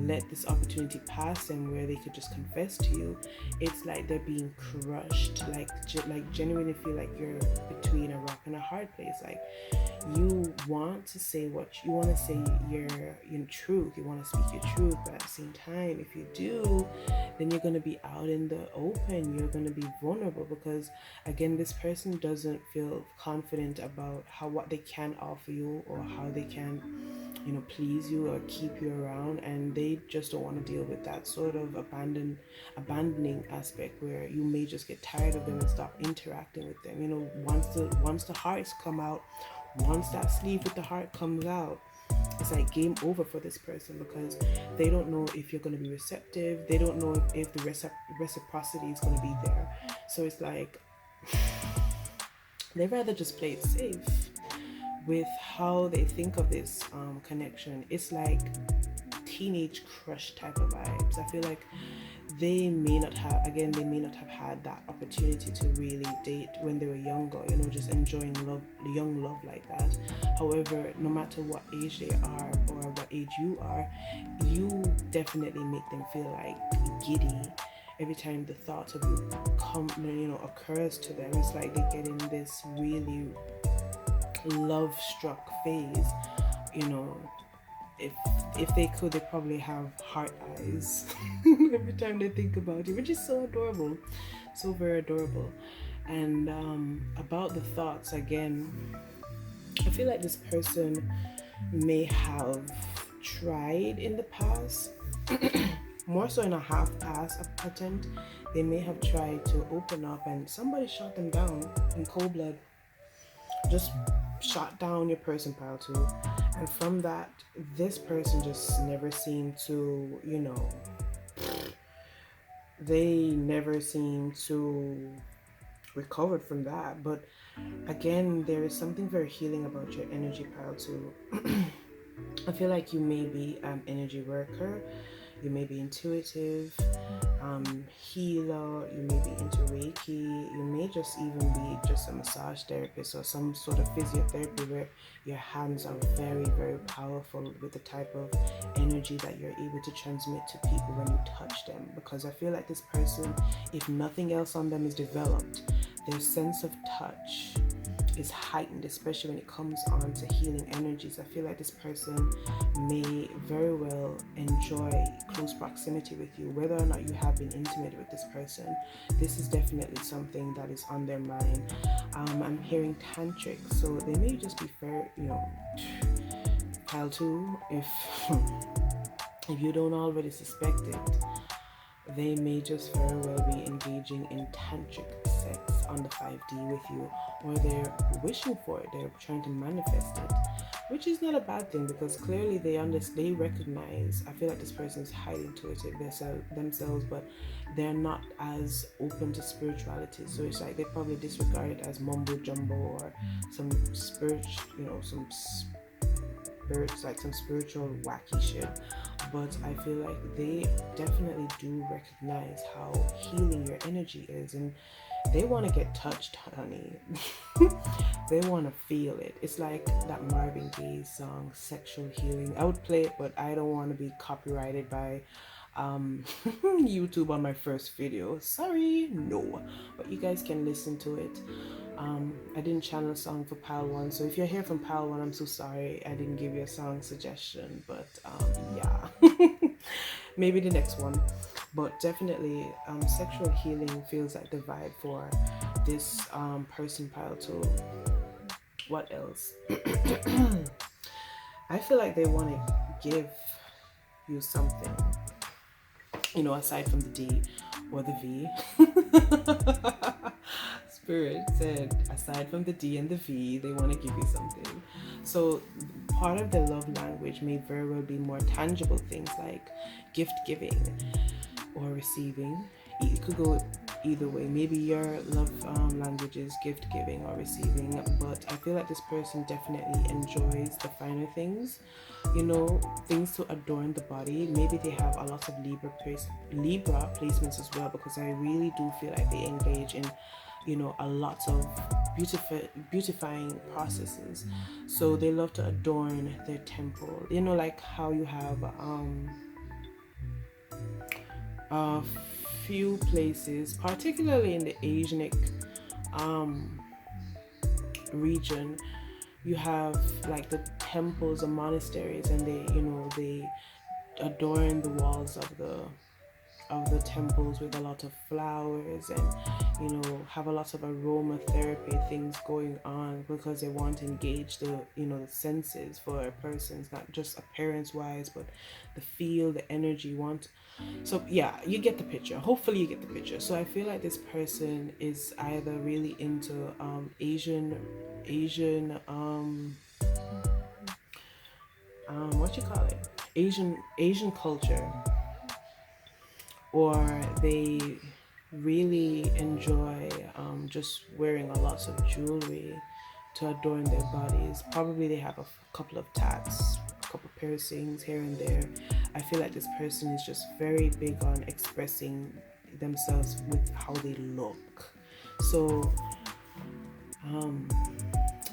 let this opportunity pass them where they could just confess to you, it's like they're being crushed, like genuinely feel like you're between a rock and a hard place. Like you want to say what you want to say, your truth, you want to speak your truth, but at the same time, if you do, then you're going to be out in the open, you're going to be vulnerable, because again, this person doesn't feel confident about what they can offer you, or how they can please you or keep you around, and they just don't want to deal with that sort of abandoning aspect where you may just get tired of them and stop interacting with them. Once the hearts come out, once that sleeve with the heart comes out, it's like game over for this person, because they don't know if you're going to be receptive. They don't know if the reciprocity is going to be there. So it's like they'd rather just play it safe with how they think of this connection. It's like teenage crush type of vibes. I feel like they may not have had that opportunity to really date when they were younger, just enjoying young love like that. However, no matter what age they are or what age you are, you definitely make them feel like giddy every time the thought of you occurs to them. It's like they get in this really love struck phase. If they could, they probably have heart eyes every time they think about you, which is so adorable, so very adorable. And about the thoughts, again, I feel like this person may have tried in the past, more so in a half-ass attempt. They may have tried to open up and somebody shot them down in cold blood, just shot down your person, pile too. And from that, this person just never seemed to, they never seem to recover from that. But again, there is something very healing about your energy, pile too. I feel like you may be an energy worker, you may be intuitive, healer, you may be into Reiki, you may just even be just a massage therapist or some sort of physiotherapy where your hands are very, very powerful with the type of energy that you're able to transmit to people when you touch them. Because I feel like this person, if nothing else on them is developed, their sense of touch is heightened, especially when it comes on to healing energies. I feel like this person may very well enjoy close proximity with you, whether or not you have been intimate with this person. This is definitely something that is on their mind. I'm hearing tantric, so they may just be fair, pile two, if you don't already suspect it. they may just very well be engaging in tantric sex on the 5D with you, or they're wishing for it, they're trying to manifest it, which is not a bad thing because clearly they recognize. I feel like this person is hiding to it themselves, but they're not as open to spirituality. So it's like they probably disregard it as mumbo jumbo or some some spirits, like some spiritual wacky shit. But I feel like they definitely do recognize how healing your energy is, and they want to get touched, honey. They want to feel it. It's like that Marvin Gaye song, Sexual Healing. I would play it, but I don't want to be copyrighted by YouTube on my first video. Sorry, no. But you guys can listen to it. I didn't channel a song for Pal 1, so if you're here from Pal 1, I'm so sorry I didn't give you a song suggestion, but yeah. Maybe the next one. But definitely, sexual healing feels like the vibe for this person, Pile 2. What else? I feel like they want to give you something, aside from the D or the V. Spirit said, aside from the D and the V, they want to give you something. So part of the love language may very well be more tangible things like gift giving or receiving. It could go either way. Maybe your love language is gift giving or receiving, but I feel like this person definitely enjoys the finer things, things to adorn the body. Maybe they have a lot of Libra placements as well, because I really do feel like they engage in a lot of beautifying processes. So they love to adorn their temple, like how you have a few places, particularly in the Asianic region, you have like the temples and monasteries, and they adorn the walls of the temples with a lot of flowers, and have a lot of aromatherapy things going on, because they want to engage the the senses for a person. It's not just appearance wise, but the feel, the energy so yeah, you get the picture. Hopefully you get the picture. So I feel like this person is either really into Asian what you call it, Asian culture, or they really enjoy just wearing a lot of jewelry to adorn their bodies. Probably they have a couple of tats, a couple piercings here and there. I feel like this person is just very big on expressing themselves with how they look. So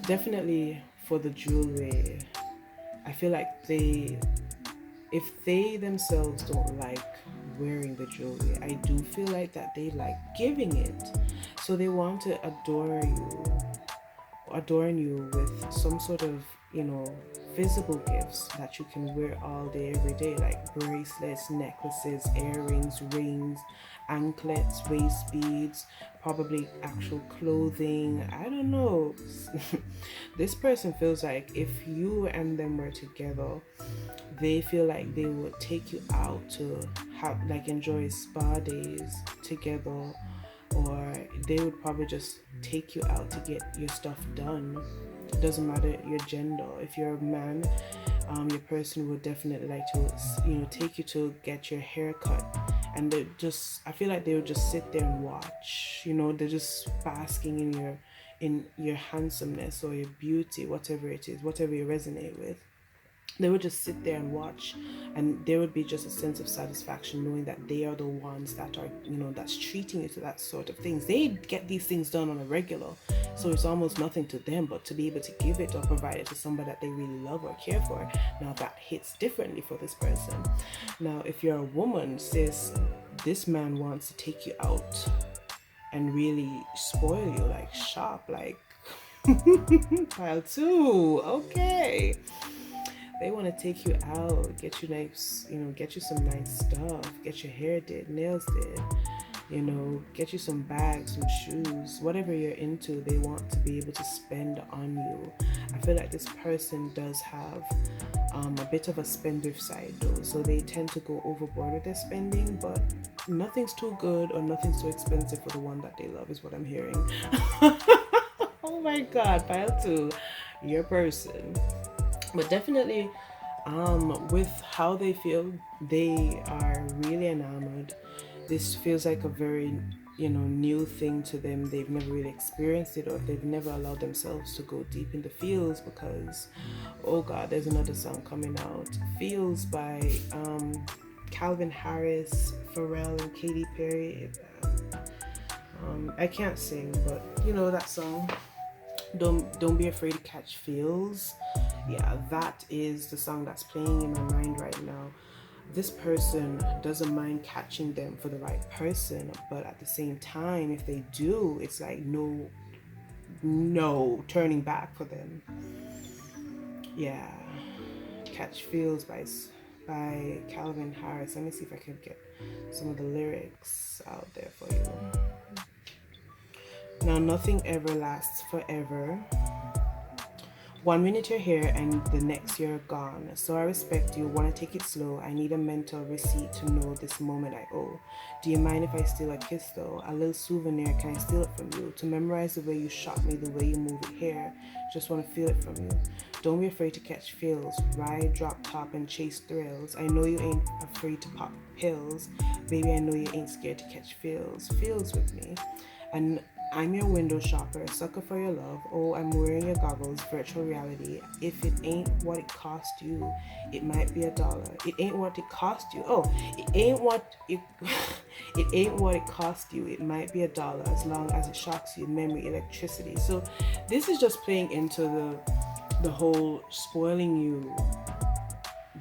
definitely for the jewelry, I feel like if they themselves don't like wearing the jewelry, I do feel like that they like giving it. So they want to adorn you with some sort of visible gifts that you can wear all day every day, like bracelets, necklaces, earrings, rings, anklets, waist beads, probably actual clothing. I don't know. This person feels like if you and them were together, they feel like they would take you out to enjoy spa days together, or they would probably just take you out to get your stuff done. It doesn't matter your gender. If you're a man, your person would definitely like to take you to get your hair cut, and I feel like they would just sit there and watch. They're just basking in your handsomeness or your beauty, whatever it is, whatever you resonate with. They would just sit there and watch, and there would be just a sense of satisfaction knowing that they are the ones that are that's treating you to that sort of things. They get these things done on a regular, so it's almost nothing to them, but to be able to give it or provide it to somebody that they really love or care for, now that hits differently for this person. Now if you're a woman, sis, this man wants to take you out and really spoil you, like shop, like pile 2. Okay, they want to take you out, get you nice, get you some nice stuff, get your hair did, nails did, get you some bags, some shoes, whatever you're into. They want to be able to spend on you. I feel like this person does have a bit of a spendthrift side though, so they tend to go overboard with their spending, but nothing's too good or nothing's too expensive for the one that they love, is what I'm hearing. Oh my god, pile two, your person. But definitely, with how they feel, they are really enamored. This feels like a very, new thing to them. They've never really experienced it, or they've never allowed themselves to go deep in the feels because, oh god, there's another song coming out, Feels by Calvin Harris, Pharrell, and Katy Perry. I can't sing, but you know that song. Don't be afraid to catch feels. Yeah, that is the song that's playing in my mind right now. This person doesn't mind catching them for the right person, but at the same time, if they do, it's like no turning back for them. Yeah, Catch Feels by Calvin Harris. Let me see if I can get some of the lyrics out there for you. Now, nothing ever lasts forever. 1 minute you're here and the next you're gone. So I respect you, wanna take it slow. I need a mental receipt to know this moment I owe. Do you mind if I steal a kiss though? A little souvenir, can I steal it from you? To memorize the way you shot me, the way you move it here. Just wanna feel it from you. Don't be afraid to catch feels. Ride, drop top and chase thrills. I know you ain't afraid to pop pills. Baby, I know you ain't scared to catch feels. Feels with me. And I'm your window shopper, sucker for your love. Oh, I'm wearing your goggles, virtual reality. If it ain't what it cost you, it might be $1. It ain't what it cost you. Oh, it ain't what it it ain't what it cost you. It might be $1 as long as it shocks you, memory, electricity. So this is just playing into the whole spoiling you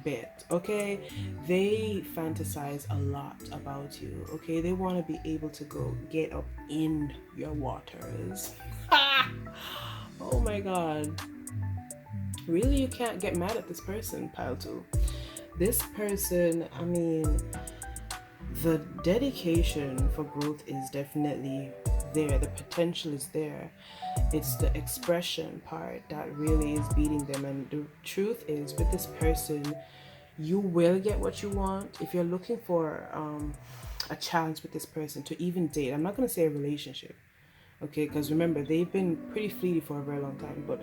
bit. Okay, they fantasize a lot about you. Okay, they want to be able to go get up in your waters. Oh my god, really, you can't get mad at this person, pile two. This person, I mean, the dedication for growth is definitely there, the potential is there. It's the expression part that really is beating them. And the truth is, with this person, you will get what you want. If you're looking for a chance with this person to even date, I'm not going to say a relationship, okay, because remember, they've been pretty fleety for a very long time, but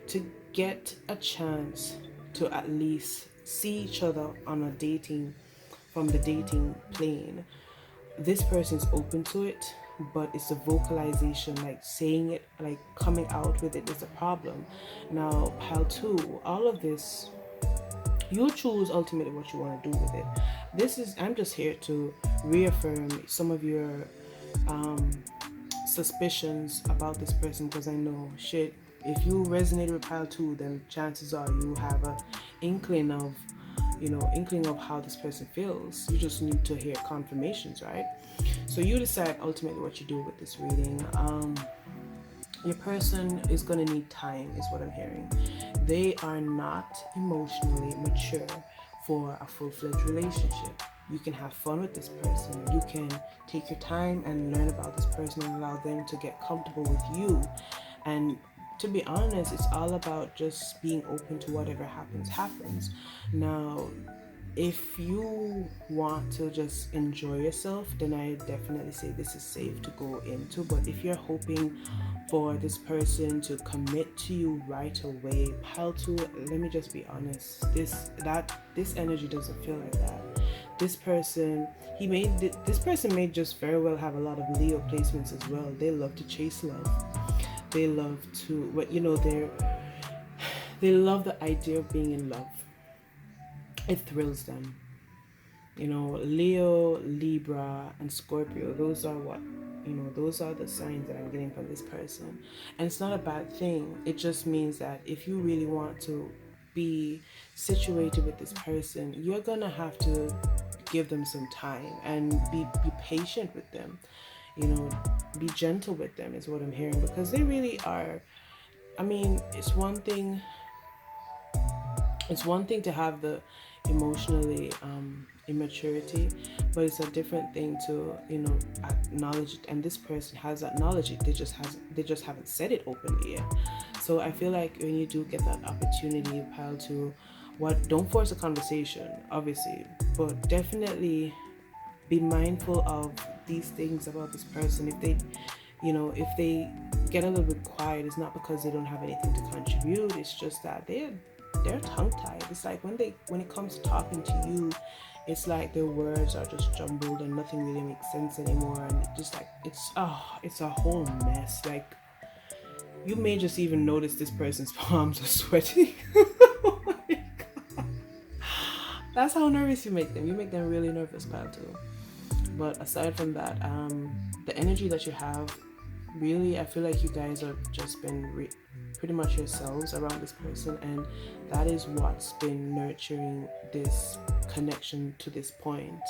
to get a chance to at least see each other on a dating, from the dating plane, this person's open to it, but it's the vocalization, like saying it, like coming out with it, is a problem. Now, pile two, all of this, you choose ultimately what you want to do with it. I'm just here to reaffirm some of your suspicions about this person, because I know shit, if you resonated with pile two, then chances are you have a inkling of how this person feels. You just need to hear confirmations, right? So you decide ultimately what you do with this reading. Your person is going to need time, is what I'm hearing. They are not emotionally mature for a full-fledged relationship. You can have fun with this person. You can take your time and learn about this person and allow them to get comfortable with you. And to be honest, it's all about just being open to whatever happens. Now, if you want to just enjoy yourself, then I definitely say this is safe to go into. But if you're hoping for this person to commit to you right away, pile two, let me just be honest, this energy doesn't feel like that. This person may just very well have a lot of Leo placements as well. They love to chase love. They love to, but they love the idea of being in love. It thrills them. Leo, Libra, and Scorpio, those are the signs that I'm getting from this person. And it's not a bad thing. It just means that if you really want to be situated with this person, you're gonna have to give them some time and be patient with them. Be gentle with them, is what I'm hearing, because they really are. I mean, it's one thing to have the emotionally immaturity, but it's a different thing to acknowledge it. And this person has that knowledge. They just haven't said it openly yet. So I feel like when you do get that opportunity, pile to don't force a conversation, obviously, but definitely be mindful of these things about this person. If they, if they get a little bit quiet, it's not because they don't have anything to contribute. It's just that they're tongue tied. It's like when it comes to talking to you, it's like their words are just jumbled and nothing really makes sense anymore, and it's a whole mess. Like, you may just even notice this person's palms are sweating. Oh my God. That's how nervous you make them. You make them really nervous, pal, too. But aside from that, the energy that you have, really, I feel like you guys have just been pretty much yourselves around this person, and that is what's been nurturing this connection to this point.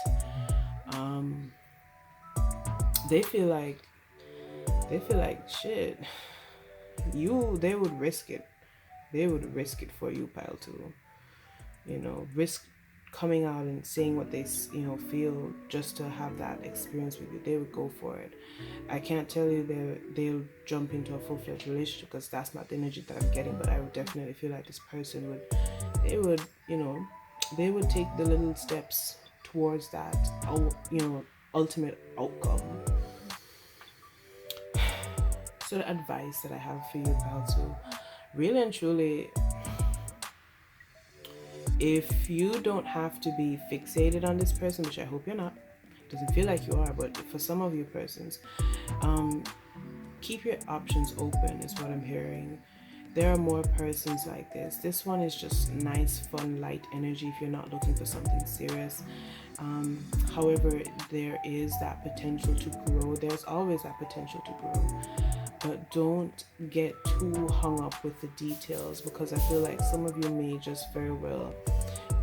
They feel like shit. They would risk it. They would risk it for you, pal, too. Risk coming out and saying what they feel just to have that experience with you. They would go for it. I can't tell you they'll jump into a full-fledged relationship, because that's not the energy that I'm getting, but I would definitely feel like this person would take the little steps towards that ultimate outcome. So the advice that I have for you, pal, too, really and truly, if you don't have to be fixated on this person, which I hope you're not, doesn't feel like you are, but for some of you persons, keep your options open is what I'm hearing. There are more persons like this. This one is just nice, fun, light energy if you're not looking for something serious. However, there is that potential to grow. There's always that potential to grow. But don't get too hung up with the details, because I feel like some of you may just very well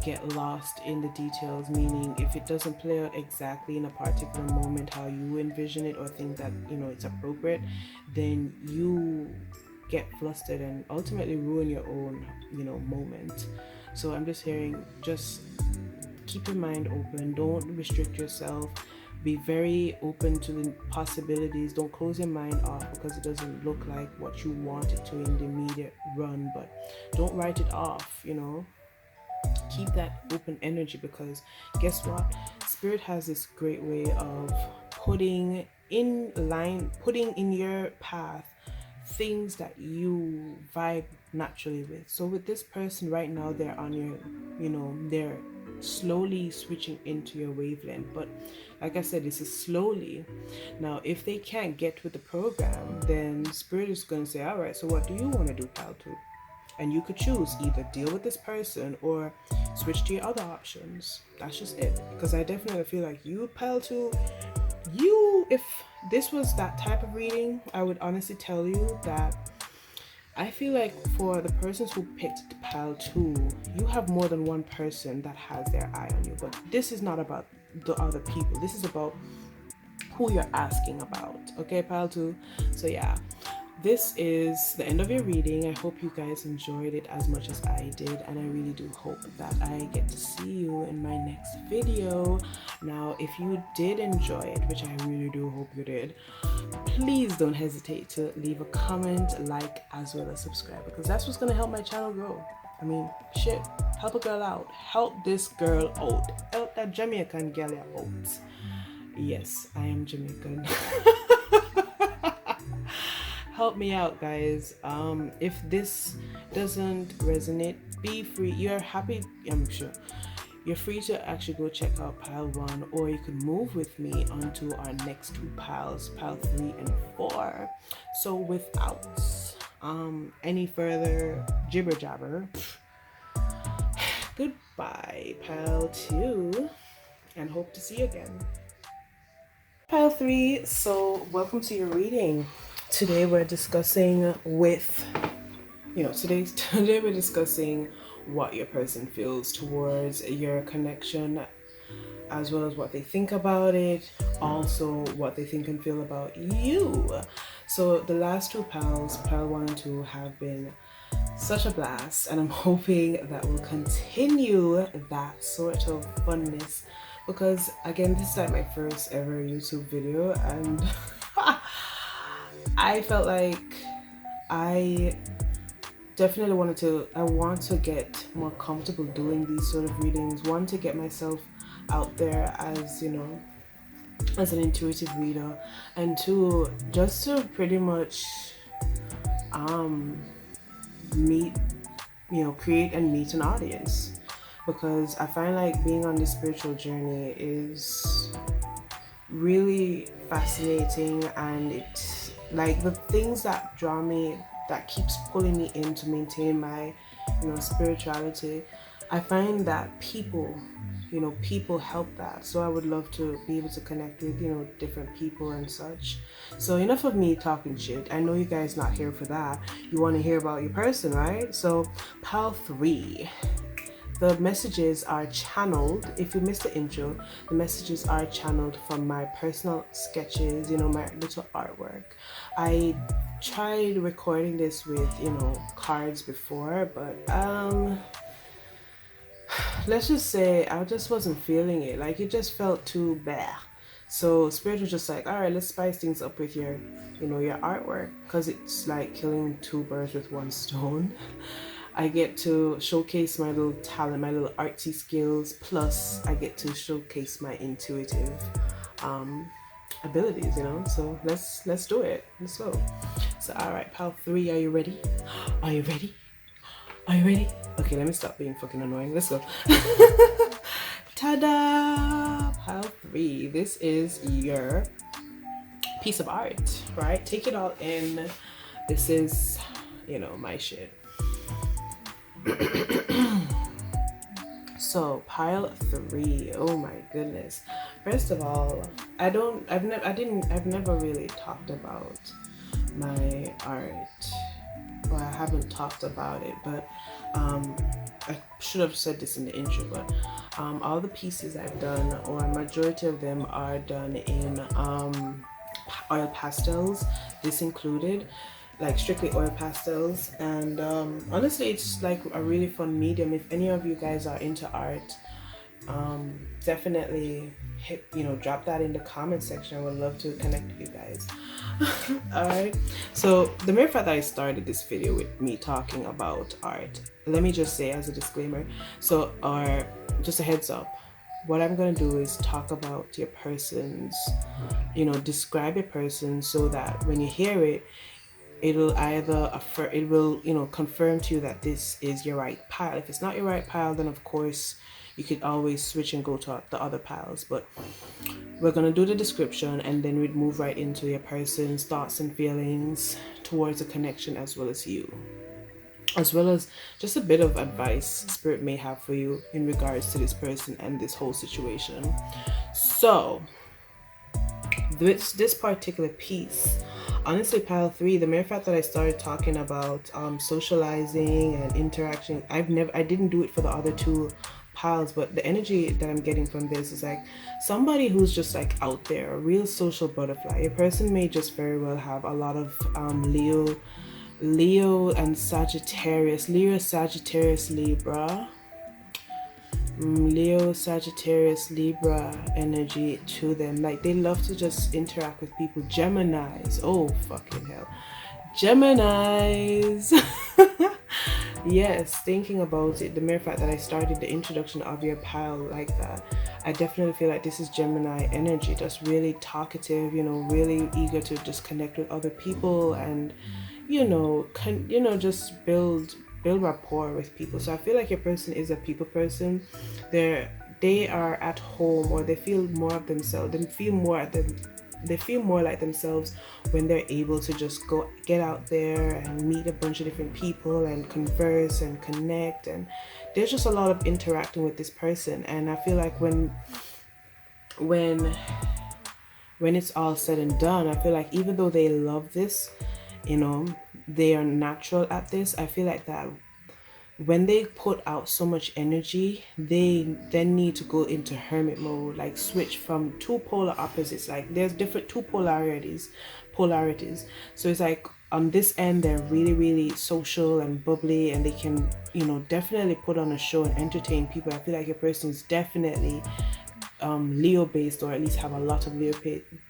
get lost in the details, meaning if it doesn't play out exactly in a particular moment how you envision it or think that it's appropriate, then you get flustered and ultimately ruin your own moment. So I'm just hearing, just keep your mind open, don't restrict yourself, be very open to the possibilities. Don't close your mind off because it doesn't look like what you want it to in the immediate run, but don't write it off. Keep that open energy, because guess what, spirit has this great way of putting in your path things that you vibe naturally with. So with this person right now, they're on your, they're slowly switching into your wavelength, but like I said, this is slowly. Now if they can't get with the program, then spirit is going to say, all right, so what do you want to do, pal, too? And you could choose either deal with this person or switch to your other options. That's just it. Because I definitely feel like you, pal, too, if this was that type of reading, I would honestly tell you that I feel like for the persons who picked pal 2, you have more than one person that has their eye on you. But this is not about the other people. This is about who you're asking about. Okay, pal 2? So yeah. This is the end of your reading. I hope you guys enjoyed it as much as I did, and I really do hope that I get to see you in my next video. Now, if you did enjoy it, which I really do hope you did, please don't hesitate to leave a comment, like, as well as subscribe, because that's what's going to help my channel grow. I mean, shit, help a girl out. Help this girl out. Help that Jamaican girl out. Yes, I am Jamaican. Help me out, guys. If this doesn't resonate, be free. You're happy, I'm sure. You're free to actually go check out pile 1, or you could move with me onto our next 2 piles, pile 3 and 4. So without any further jibber jabber, goodbye, pile 2, and hope to see you again. Pile 3, so welcome to your reading. Today we're discussing today we're discussing what your person feels towards your connection, as well as what they think about it, also what they think and feel about you. So the last 2 pals, pal 1 and 2, have been such a blast, and I'm hoping that we'll continue that sort of funness, because again, this is like my first ever YouTube video, and I felt like I definitely want to get more comfortable doing these sort of readings. One, to get myself out there as, as an intuitive reader, and two, just to pretty much meet, create and meet an audience, because I find like being on this spiritual journey is really fascinating, and it's like the things that draw me, that keeps pulling me in to maintain my spirituality. I find that people help that, so I would love to be able to connect with different people and such. So enough of me talking shit. I know you guys not here for that. You want to hear about your person, right? So pile 3, the messages are channeled. If you missed the intro, the messages are channeled from my personal sketches, my little artwork. I tried recording this with cards before, but let's just say I just wasn't feeling it. Like, it just felt too bad. So Spirit was just like, all right, let's spice things up with your your artwork, because it's like killing two birds with one stone. I get to showcase my little talent, my little artsy skills, plus I get to showcase my intuitive abilities, So let's do it. Let's go. So all right, pal 3, are you ready? Are you ready? Are you ready? Okay, let me stop being fucking annoying. Let's go. Ta-da! Pile 3. This is your piece of art, right? Take it all in. This is, my shit. So pile 3, oh my goodness. First of all, I've never really talked about my art. Well, I haven't talked about it, but I should have said this in the intro, but all the pieces I've done, or a majority of them, are done in oil pastels, this included, like strictly oil pastels. And honestly, it's like a really fun medium. If any of you guys are into art, definitely drop that in the comment section. I would love to connect with you guys. All right, so the mere fact that I started this video with me talking about art, let me just say as a disclaimer, so, or just a heads up, what I'm going to do is talk about your person's, describe your person, so that when you hear it, it'll either confirm to you that this is your right pile. If it's not your right pile, then of course you could always switch and go to the other piles. But we're going to do the description, and then we'd move right into your person's thoughts and feelings towards a connection, as well as you, as well as just a bit of advice Spirit may have for you in regards to this person and this whole situation. So this particular piece, honestly, pile 3, the mere fact that I started talking about socializing and interaction, I didn't do it for the other 2 piles, but the energy that I'm getting from this is like somebody who's just like out there, a real social butterfly. A person may just very well have a lot of Leo and Sagittarius, Leo, Sagittarius, Libra, Leo, Sagittarius, Libra energy to them. Like, they love to just interact with people. Geminis, oh fucking hell, Geminis. Yes, thinking about it, the mere fact that I started the introduction of your pile like that, I definitely feel like this is Gemini energy, just really talkative, really eager to just connect with other people, and just build rapport with people. So I feel like your person is a people person. They are at home, or they feel more of themselves. They feel more like themselves when they're able to just get out there and meet a bunch of different people and converse and connect. And there's just a lot of interacting with this person. And I feel like when it's all said and done, I feel like even though they love this, they are natural at this, I feel like that when they put out so much energy, they then need to go into hermit mode, like switch from 2 polar opposites. Like, there's different 2 polarities. So it's like on this end, they're really, really social and bubbly, and they can, definitely put on a show and entertain people. I feel like your person is definitely Leo based, or at least have a lot of Leo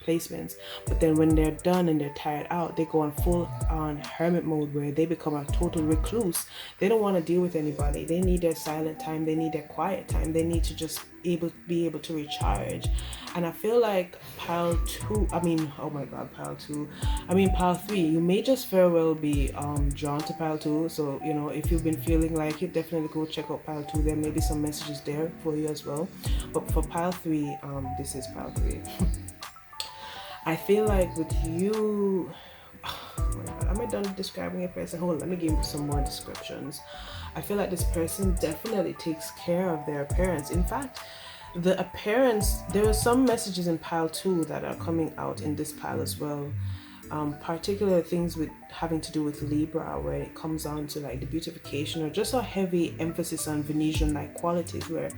placements. But then when they're done and they're tired out, they go on full on hermit mode, where they become a total recluse. They don't want to deal with anybody. They need their silent time, they need their quiet time, they need to just able to recharge. And I feel like pile 2, I mean, oh my god, pile 2, I mean pile 3, you may just very well be drawn to pile 2. So if you've been feeling like it, definitely go check out pile 2. There may be some messages there for you as well. But for pile 3, this is pile 3. I feel like with you, oh my god, am I done describing a person? Hold on, let me give you some more descriptions. I feel like this person definitely takes care of their appearance. In fact, the appearance, there are some messages in pile 2 that are coming out in this pile as well. Particular things with having to do with Libra, where it comes on to like the beautification or just a heavy emphasis on Venetian like qualities, where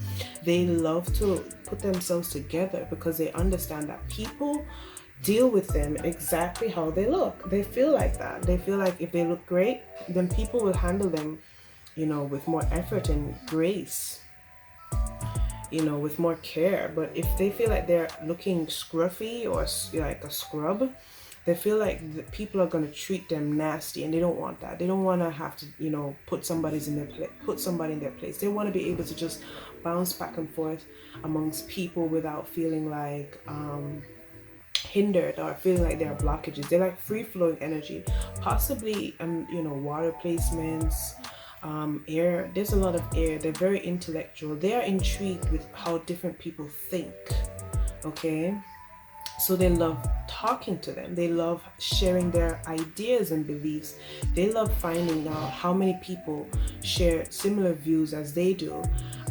they love to put themselves together because they understand that people deal with them exactly how they look. They feel like that. They feel like if they look great, then people will handle them, with more effort and grace, with more care. But if they feel like they're looking scruffy or like a scrub, they feel like the people are going to treat them nasty, and they don't want that. They don't want to have to, put somebody in their place. They want to be able to just bounce back and forth amongst people without feeling like hindered or feeling like there are blockages. They like free-flowing energy, possibly water placements, air. There's a lot of air. They're very intellectual. They are intrigued with how different people think. Okay, so they love talking to them. They love sharing their ideas and beliefs. They love finding out how many people share similar views as they do,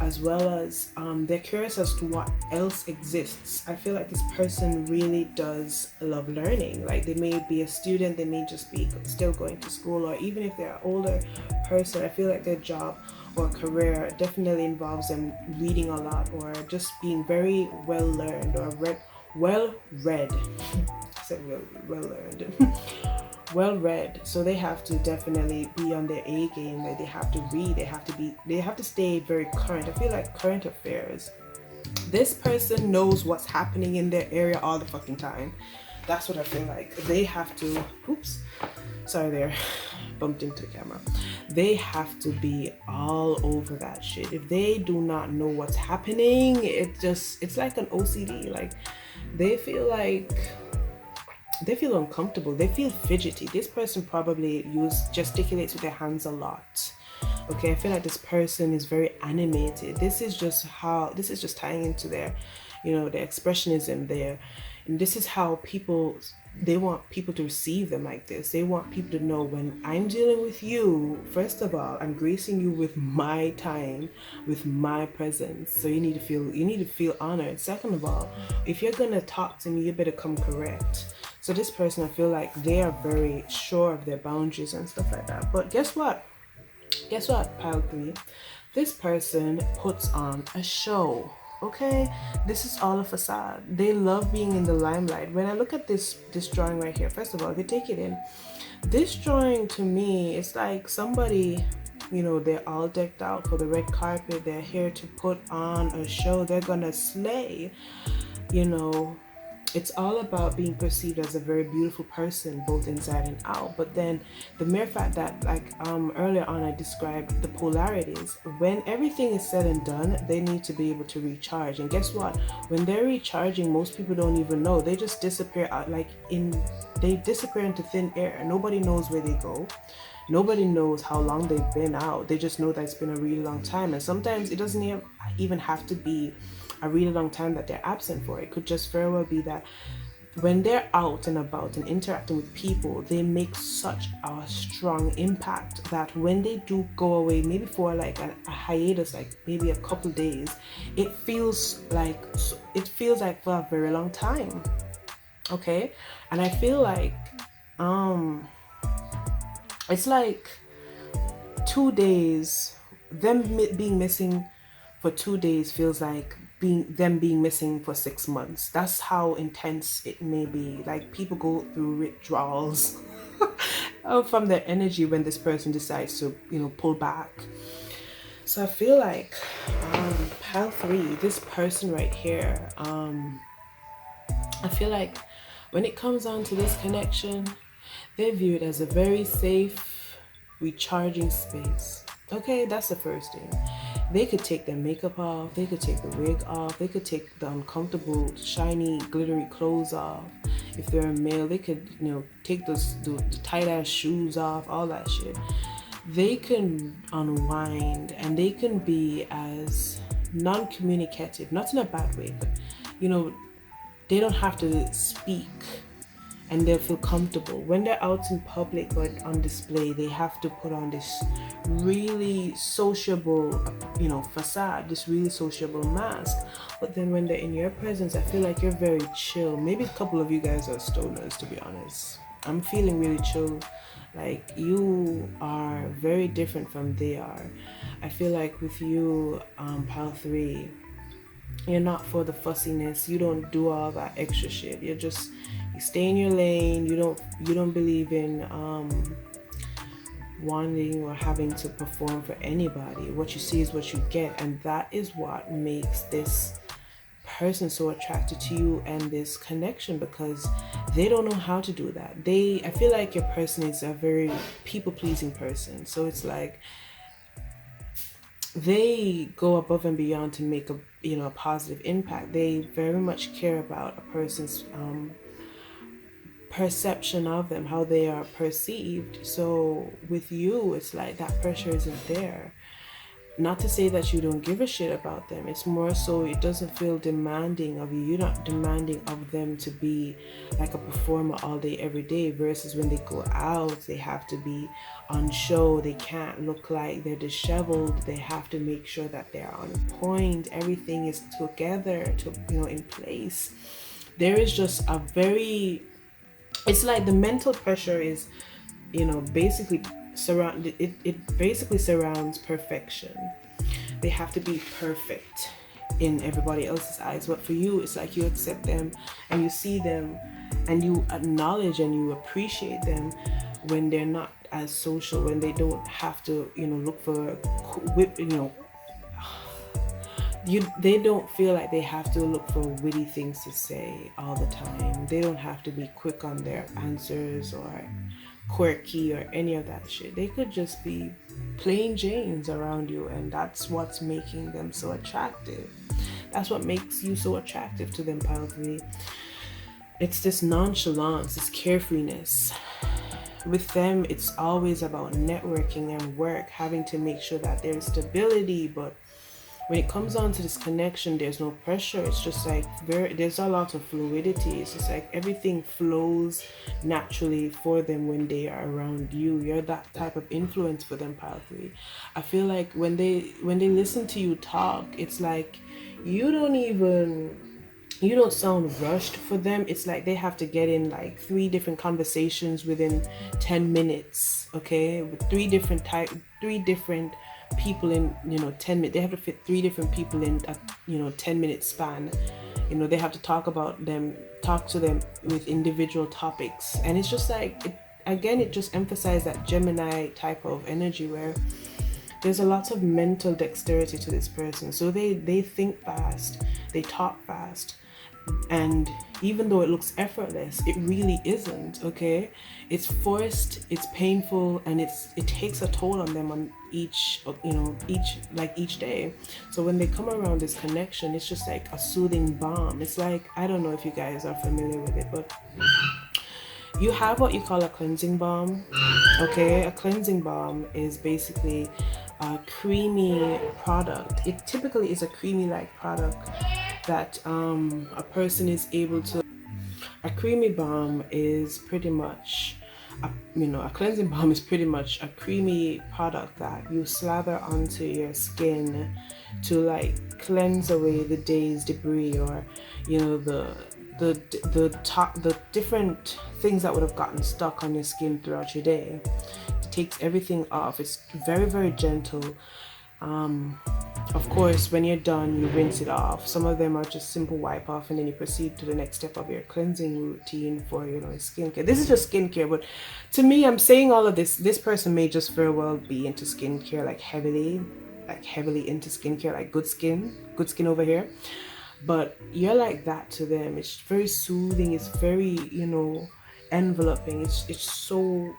as well as they're curious as to what else exists. I feel like this person really does love learning. Like, they may be a student, they may just be still going to school, or even if they're an older person, I feel like their job or career definitely involves them reading a lot, or just being very well learned or well read. I said well learned. Well read. So they have to definitely be on their A game. Like, they have to read, they have to stay very current. I feel like current affairs, this person knows what's happening in their area all the fucking time. That's what I feel like. They have to, oops, sorry there, bumped into the camera. They have to be all over that shit. If they do not know what's happening, it's like an OCD. Like, they feel uncomfortable. They feel fidgety. This person probably gesticulates with their hands a lot. Okay, I feel like this person is very animated. This is just tying into their, their expressionism there. And this is how they want people to receive them like this. They want people to know, when I'm dealing with you, first of all, I'm gracing you with my time, with my presence. So you need to feel honored. Second of all, if you're gonna talk to me, you better come correct. So this person, I feel like they are very sure of their boundaries and stuff like that. But guess what, pile 3, this person puts on a show. Okay, this is all a facade. They love being in the limelight. When I look at this drawing right here, first of all, if you take it in, this drawing to me, it's like somebody, they're all decked out for the red carpet. They're here to put on a show. They're gonna slay. It's all about being perceived as a very beautiful person, both inside and out. But then the mere fact that, like earlier on, I described the polarities. When everything is said and done, they need to be able to recharge. And guess what? When they're recharging, most people don't even know. They just disappear out, they disappear into thin air. Nobody knows where they go. Nobody knows how long they've been out. They just know that it's been a really long time. And sometimes it doesn't even have to be a really long time that they're absent for. It could just very well be that when they're out and about and interacting with people, they make such a strong impact that when they do go away, maybe for like a hiatus, like maybe a couple days, it feels like for a very long time. Okay, and I feel like it's like 2 days. Them being missing for 2 days feels like them being missing for 6 months. That's how intense it may be. Like, people go through withdrawals from their energy when this person decides to, pull back. So I feel like pile 3, this person right here, I feel like when it comes on to this connection, they view it as a very safe, recharging space. Okay, that's the first thing. They could take their makeup off, they could take the wig off, they could take the uncomfortable, shiny, glittery clothes off. If they're a male, they could, take the tight ass shoes off, all that shit. They can unwind and they can be as non-communicative, not in a bad way, but they don't have to speak, and they'll feel comfortable when they're out in public or on display. They have to put on this really sociable facade, this really sociable mask. But then when they're in your presence, I feel like you're very chill. Maybe a couple of you guys are stoners, to be honest. I'm feeling really chill. Like, you are very different from they are. I feel like with you, pile 3, you're not for the fussiness. You don't do all that extra shit. You stay in your lane. You don't believe in wanting or having to perform for anybody. What you see is what you get, and that is what makes this person so attracted to you and this connection, because they don't know how to do that. I feel like your person is a very people-pleasing person, so it's like they go above and beyond to make a positive impact. They very much care about a person's perception of them, how they are perceived. So with you, it's like that pressure isn't there. Not to say that you don't give a shit about them. It's more so it doesn't feel demanding of you. You're not demanding of them to be like a performer all day, every day, versus when they go out, they have to be on show. They can't look like they're disheveled. They have to make sure that they're on point. Everything is together, in place. There is just it's like the mental pressure is, basically it basically surrounds perfection. They have to be perfect in everybody else's eyes, but for you, it's like you accept them and you see them and you acknowledge and you appreciate them when they're not as social, when they don't have to look for they don't feel like they have to look for witty things to say all the time. They don't have to be quick on their answers or quirky or any of that shit. They could just be plain Janes around you, and that's what's making them so attractive. That's what makes you so attractive to them, pile 3. It's this nonchalance, this carefreeness. With them, it's always about networking and work, having to make sure that there's stability. But when it comes down to this connection, there's no pressure. It's just like there's a lot of fluidity. It's just like everything flows naturally for them when they are around you. You're that type of influence for them, pile 3. I feel like when they listen to you talk, it's like you don't sound rushed for them. It's like they have to get in like 3 different conversations within 10 minutes, okay? With 3 different people in 10 minutes. They have to fit 3 different people in a 10-minute span. They have to talk to them with individual topics, and it's just like it just emphasizes that Gemini type of energy where there's a lot of mental dexterity to this person. So they think fast, they talk fast, and even though it looks effortless, it really isn't, okay? It's forced, it's painful, and it takes a toll on them on each day. So when they come around this connection, it's just like a soothing balm. It's like, I don't know if you guys are familiar with it, but you have what you call a cleansing balm, okay? A cleansing balm is basically a creamy product. It typically is a creamy like product that a person is able to. A creamy balm is pretty much a cleansing balm is pretty much a creamy product that you slather onto your skin to like cleanse away the day's debris, or the different things that would have gotten stuck on your skin throughout your day. It takes everything off. It's very, very gentle. Of course, when you're done, you rinse it off. Some of them are just simple wipe off, and then you proceed to the next step of your cleansing routine for skincare. This is just skincare, but to me, I'm saying all of this. This person may just very well be into skincare, like heavily into skincare, like good skin over here. But you're like that to them. It's very soothing. It's very enveloping. It's so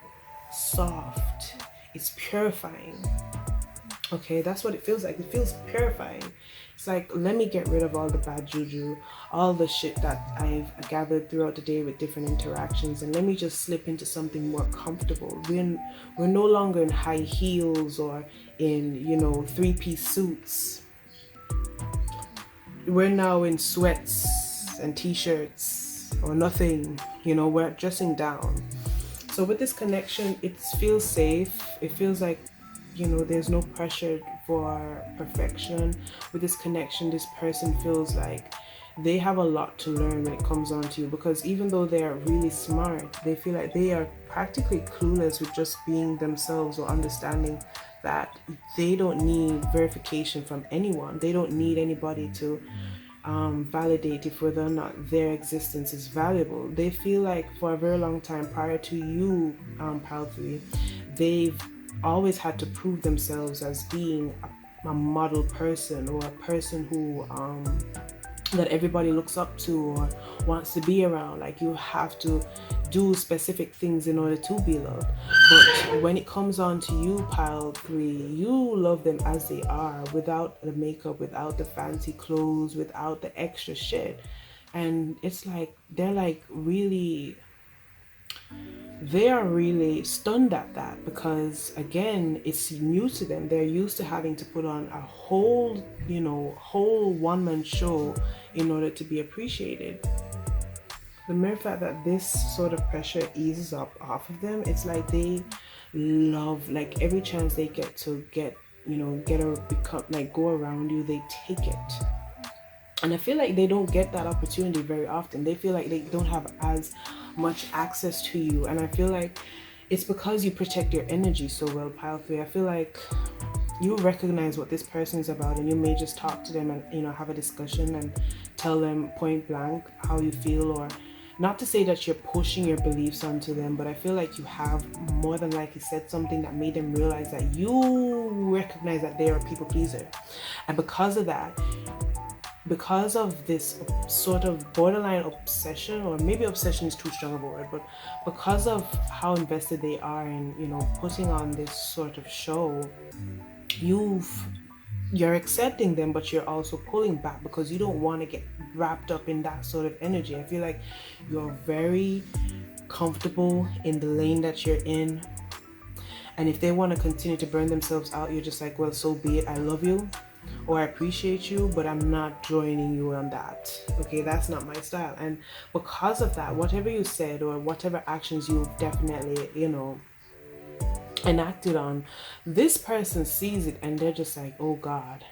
soft. It's purifying. Okay, that's what it feels like. It feels purifying. It's like, let me get rid of all the bad juju, all the shit that I've gathered throughout the day with different interactions, and let me just slip into something more comfortable. We're no longer in high heels or in, three-piece suits. We're now in sweats and t-shirts or nothing. We're dressing down. So with this connection, it feels safe. It feels like, there's no pressure for perfection. With this connection, this person feels like they have a lot to learn when it comes on to you, because even though they are really smart, they feel like they are practically clueless with just being themselves, or understanding that they don't need verification from anyone. They don't need anybody to validate if whether or not their existence is valuable. They feel like for a very long time prior to you, Pal 3, they've always had to prove themselves as being a model person, or a person who that everybody looks up to or wants to be around. Like, you have to do specific things in order to be loved. But when it comes on to you, Pile 3, you love them as they are, without the makeup, without the fancy clothes, without the extra shit. And it's like, they are really stunned at that, because again, it's new to them. They're used to having to put on a whole one-man show in order to be appreciated. The mere fact that this sort of pressure eases up off of them, it's like they love, like, every chance they get to go around you, they take it. And I feel like they don't get that opportunity very often. They feel like they don't have as much access to you. And I feel like it's because you protect your energy so well, Pile 3. I feel like you recognize what this person is about, and you may just talk to them and, have a discussion and tell them point blank how you feel, or not to say that you're pushing your beliefs onto them, but I feel like you have more than likely said something that made them realize that you recognize that they are a people pleaser. And because of that, because of this sort of borderline obsession, or maybe obsession is too strong of a word, but because of how invested they are in, putting on this sort of show, you're accepting them, but you're also pulling back because you don't want to get wrapped up in that sort of energy. I feel like you're very comfortable in the lane that you're in, and if they want to continue to burn themselves out, you're just like, well, so be it. I love you, or I appreciate you, but I'm not joining you on that. Okay, that's not my style. And because of that, whatever you said or whatever actions you've definitely, enacted on, this person sees it and they're just like, oh God,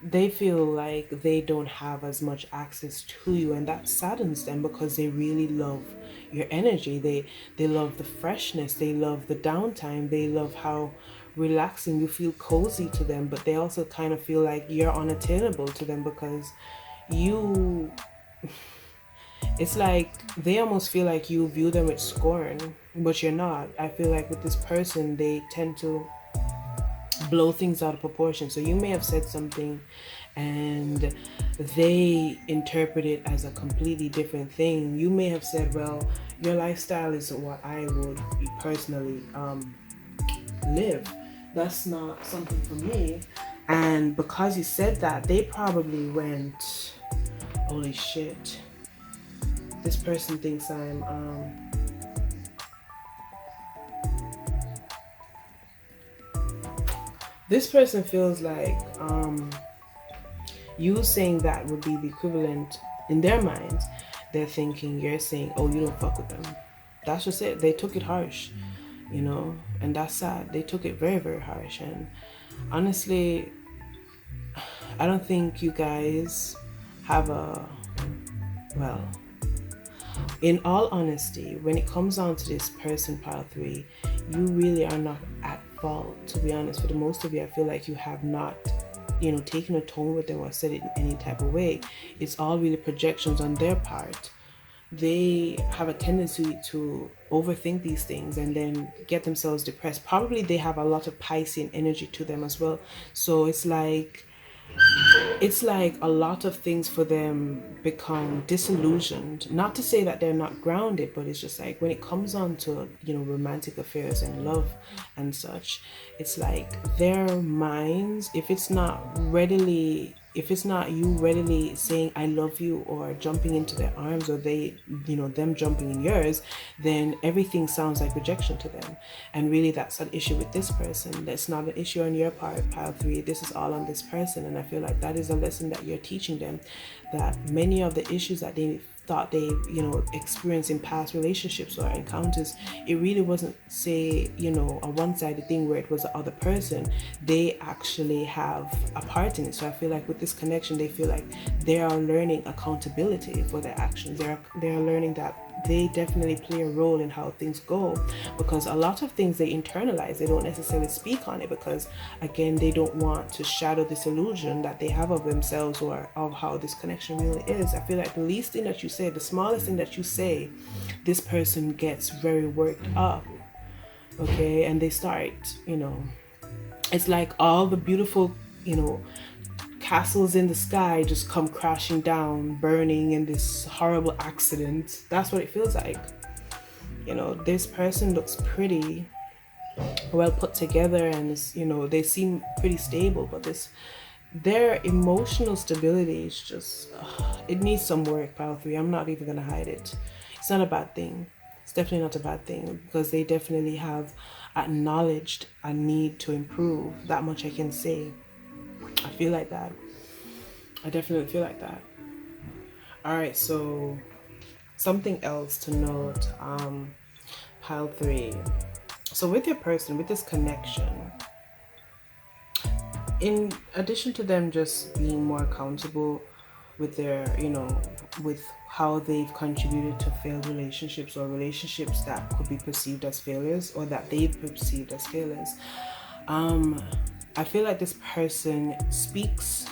they feel like they don't have as much access to you, and that saddens them, because they really love your energy. They love the freshness, they love the downtime, they love how relaxing you feel, cozy to them, but they also kind of feel like you're unattainable to them, because you it's like they almost feel like you view them with scorn, but you're not. I feel like with this person, they tend to blow things out of proportion. So you may have said something and they interpret it as a completely different thing. You may have said, well, your lifestyle isn't what I would personally live. That's not something for me. And because you said that, they probably went, holy shit, this person thinks I'm this person feels like you saying that would be the equivalent in their minds. They're thinking you're saying, oh, you don't fuck with them. That's just it. They took it harsh, and that's sad. They took it very, very harsh. And honestly, I don't think you guys have in all honesty, when it comes down to this person, Pile 3, you really are not at fault, to be honest. For the most of you, I feel like you have not, taken a tone with them or said it in any type of way. It's all really projections on their part. They have a tendency to overthink these things and then get themselves depressed. Probably they have a lot of Piscean energy to them as well. So it's like it's like a lot of things for them become disillusioned. Not to say that they're not grounded, but it's just like when it comes on to, romantic affairs and love and such, it's like their minds, if it's not you readily saying I love you or jumping into their arms, or they, them jumping in yours, then everything sounds like rejection to them. And really that's an issue with this person. That's not an issue on your part, pile 3. This is all on this person. And I feel like that is a lesson that you're teaching them, that many of the issues that they thought they experienced in past relationships or encounters, it really wasn't, say, a one-sided thing where it was the other person. They actually have a part in it. So I feel like with this connection, they feel like they are learning accountability for their actions. They're learning that they definitely play a role in how things go, because a lot of things they internalize. They don't necessarily speak on it because, again, they don't want to shadow this illusion that they have of themselves or of how this connection really is. I feel like the least thing that you say, the smallest thing that you say, this person gets very worked up, okay? And they start, it's like all the beautiful, castles in the sky just come crashing down, burning in this horrible accident. That's what it feels like. This person looks pretty well put together and is, they seem pretty stable, but their emotional stability is just, it needs some work, pile 3. I'm not even gonna hide it. It's not a bad thing. It's definitely not a bad thing, because they definitely have acknowledged a need to improve. That much I can say. I feel like that. I definitely feel like that. All right, so something else to note, pile 3. So with your person, with this connection, in addition to them just being more accountable with their, with how they've contributed to failed relationships or relationships that could be perceived as failures or that they've perceived as failures, I feel like this person speaks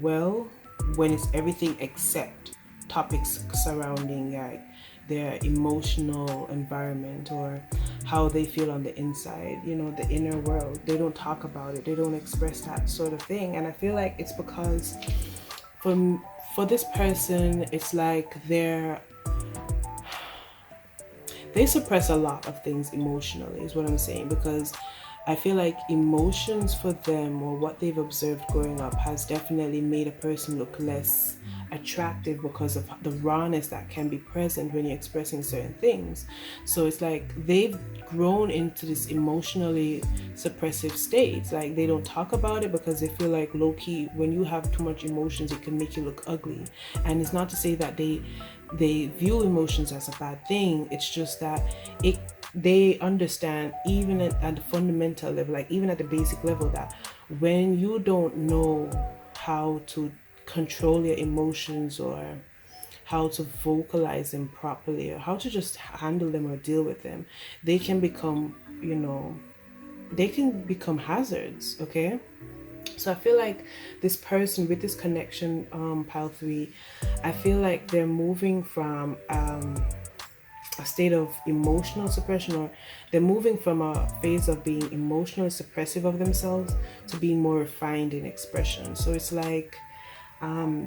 well when it's everything except topics surrounding like their emotional environment or how they feel on the inside, the inner world. They don't talk about it. They don't express that sort of thing. And I feel like it's because for this person, it's like they suppress a lot of things emotionally, is what I'm saying, because I feel like emotions for them, or what they've observed growing up, has definitely made a person look less attractive because of the rawness that can be present when you're expressing certain things. So it's like they've grown into this emotionally suppressive state. Like they don't talk about it because they feel like low-key, when you have too much emotions, it can make you look ugly. And it's not to say that they view emotions as a bad thing. It's just that they understand, even at the fundamental level, like even at the basic level, that when you don't know how to control your emotions or how to vocalize them properly or how to just handle them or deal with them, they can become, hazards, okay? So I feel like this person with this connection, pile 3, I feel like they're moving from a state of emotional suppression, or they're moving from a phase of being emotionally suppressive of themselves to being more refined in expression. So it's like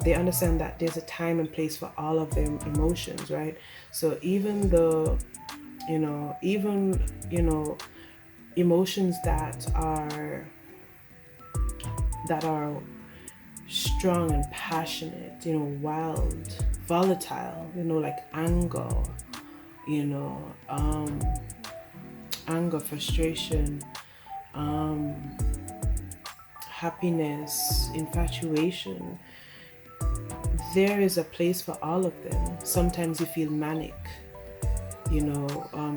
they understand that there's a time and place for all of their emotions, right? So even emotions that are strong and passionate, wild, volatile, like anger, anger, frustration, happiness, infatuation. There is a place for all of them. Sometimes you feel manic,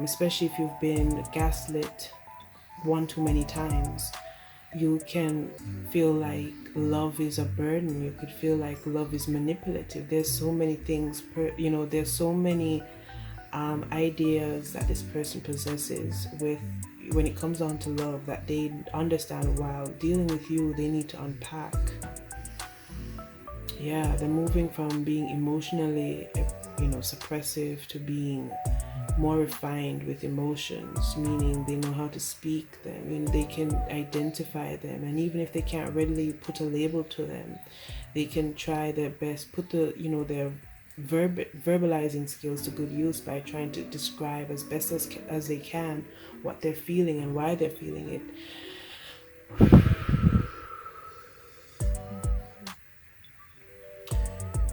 especially if you've been gaslit one too many times. You can feel like love is a burden. You could feel like love is manipulative. There's so many things, there's so many ideas that this person possesses when it comes down to love, that they understand while dealing with you, they need to unpack. Yeah, they're moving from being emotionally, suppressive to being more refined with emotions, meaning they know how to speak them, and they can identify them, and even if they can't readily put a label to them, they can try their best, put their verbalizing skills to good use by trying to describe as best as they can what they're feeling and why they're feeling it.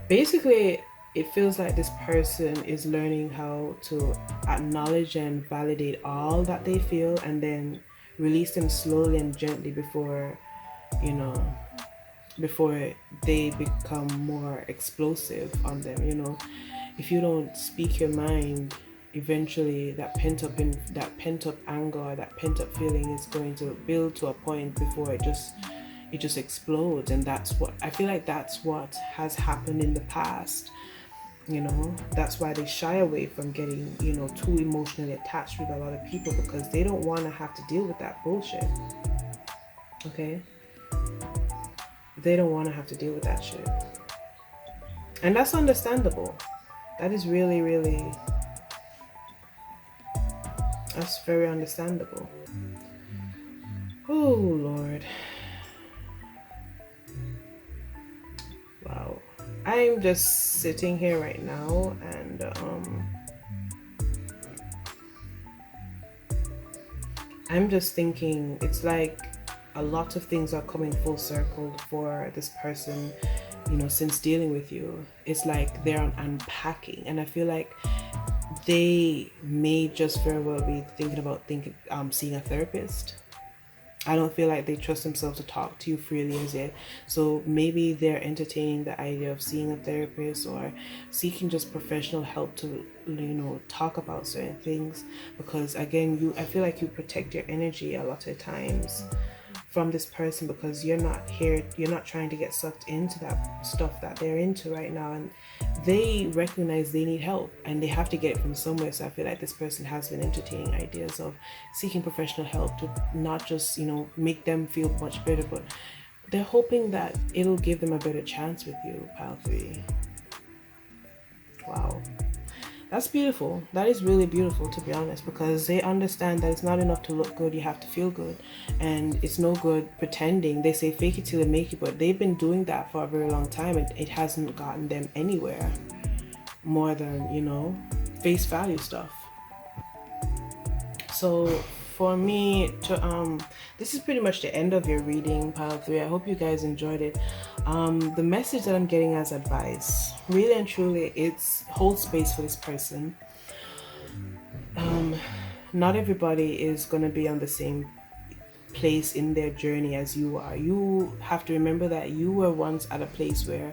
Basically, it feels like this person is learning how to acknowledge and validate all that they feel, and then release them slowly and gently before they become more explosive on them. If you don't speak your mind, eventually that pent up anger or that pent up feeling is going to build to a point before it just explodes. And I feel like that's what has happened in the past. That's why they shy away from getting too emotionally attached with a lot of people, because they don't want to have to deal with that bullshit. Okay, they don't want to have to deal with that shit, and that's understandable. That is really, really, that's very understandable. Oh Lord. Wow. I'm just sitting here right now, and I'm just thinking, it's like a lot of things are coming full circle for this person, since dealing with you. It's like they're unpacking, and I feel like they may just very well be thinking about seeing a therapist. I don't feel like they trust themselves to talk to you freely as yet. So maybe they're entertaining the idea of seeing a therapist or seeking just professional help to, talk about certain things. Because again, I feel like you protect your energy a lot of times from this person, because you're not trying to get sucked into that stuff that they're into right now, and they recognize they need help and they have to get it from somewhere. So I feel like this person has been entertaining ideas of seeking professional help to not just make them feel much better, but they're hoping that it'll give them a better chance with you, pile 3. Wow. That's beautiful. That is really beautiful, to be honest, because they understand that it's not enough to look good, you have to feel good. And it's no good pretending. They say fake it till they make it, but they've been doing that for a very long time, and it hasn't gotten them anywhere more than, face value stuff. So for me this is pretty much the end of your reading, pile 3. I hope you guys enjoyed it. The message that I'm getting as advice, really and truly, it's hold space for this person. Not everybody is going to be on the same place in their journey as you are. You have to remember that you were once at a place where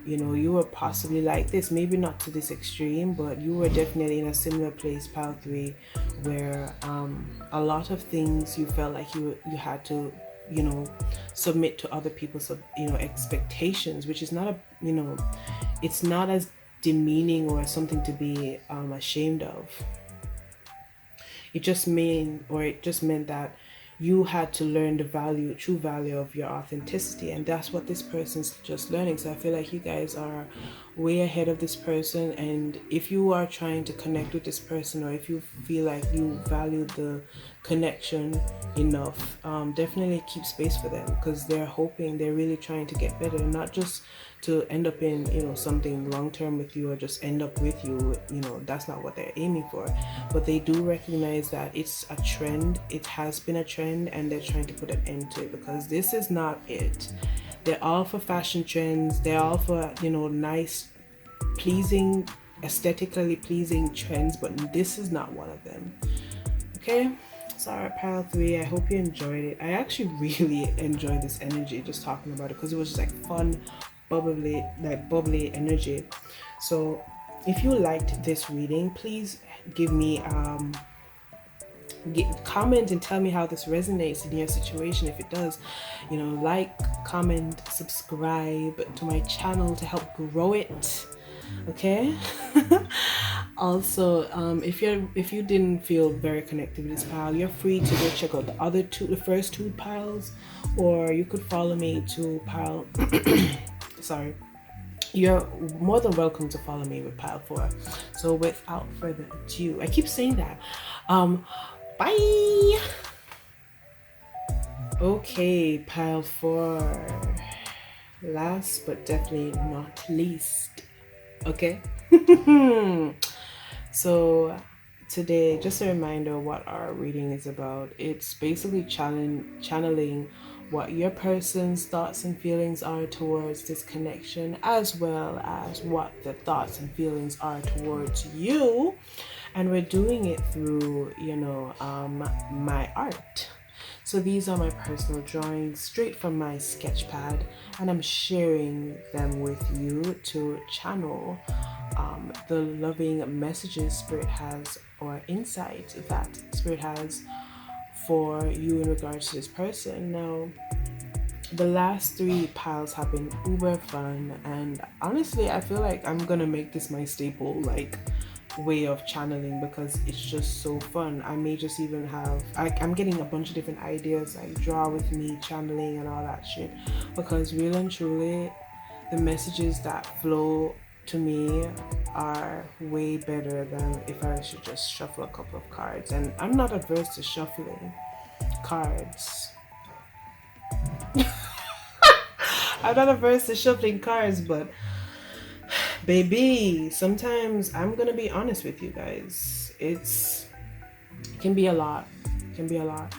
you were possibly like this, maybe not to this extreme, but you were definitely in a similar place, pile 3, where a lot of things you felt like you had to submit to other people's expectations, which is not it's not as demeaning or something to be ashamed of. It just meant that you had to learn the true value of your authenticity, and that's what this person's just learning. So I feel like you guys are way ahead of this person, and if you are trying to connect with this person, or if you feel like you value the connection enough, definitely keep space for them, because they're really trying to get better, and not just to end up in something long term with you, or just end up with you. That's not what they're aiming for, but they do recognize that it's a trend. It has been a trend, and they're trying to put an end to it, because this is not it. They're all for fashion trends. They're all for nice, pleasing, aesthetically pleasing trends, but this is not one of them. Okay, sorry, pile 3. I hope you enjoyed it. I actually really enjoyed this energy, just talking about it, because it was just like fun, bubbly energy. So if you liked this reading, please give me comment and tell me how this resonates in your situation. If it does, like, comment, subscribe to my channel to help grow it. Okay. Also, if you didn't feel very connected with this pile, you're free to go check out the first 2 piles, or you could follow me to pile sorry, you're more than welcome to follow me with pile 4. So without further ado, I keep saying that. Bye. Okay, pile 4. Last but definitely not least. Okay. So today, just a reminder what our reading is about. It's basically channeling what your person's thoughts and feelings are towards this connection, as well as what the thoughts and feelings are towards you. And we're doing it through, my art. So these are my personal drawings straight from my sketch pad, and I'm sharing them with you to channel the loving messages Spirit has, or insight that Spirit has for you in regards to this person. Now, the last 3 piles have been uber fun, and honestly, I feel like I'm gonna make this my staple, way of channeling, because it's just so fun. I may just even have I'm getting a bunch of different ideas, like draw with me, channeling, and all that shit, because real and truly, the messages that flow to me are way better than if I should just shuffle a couple of cards. And I'm not adverse to shuffling cards. I'm not averse to shuffling cards, but baby, sometimes I'm gonna be honest with you guys. It can be a lot. It can be a lot.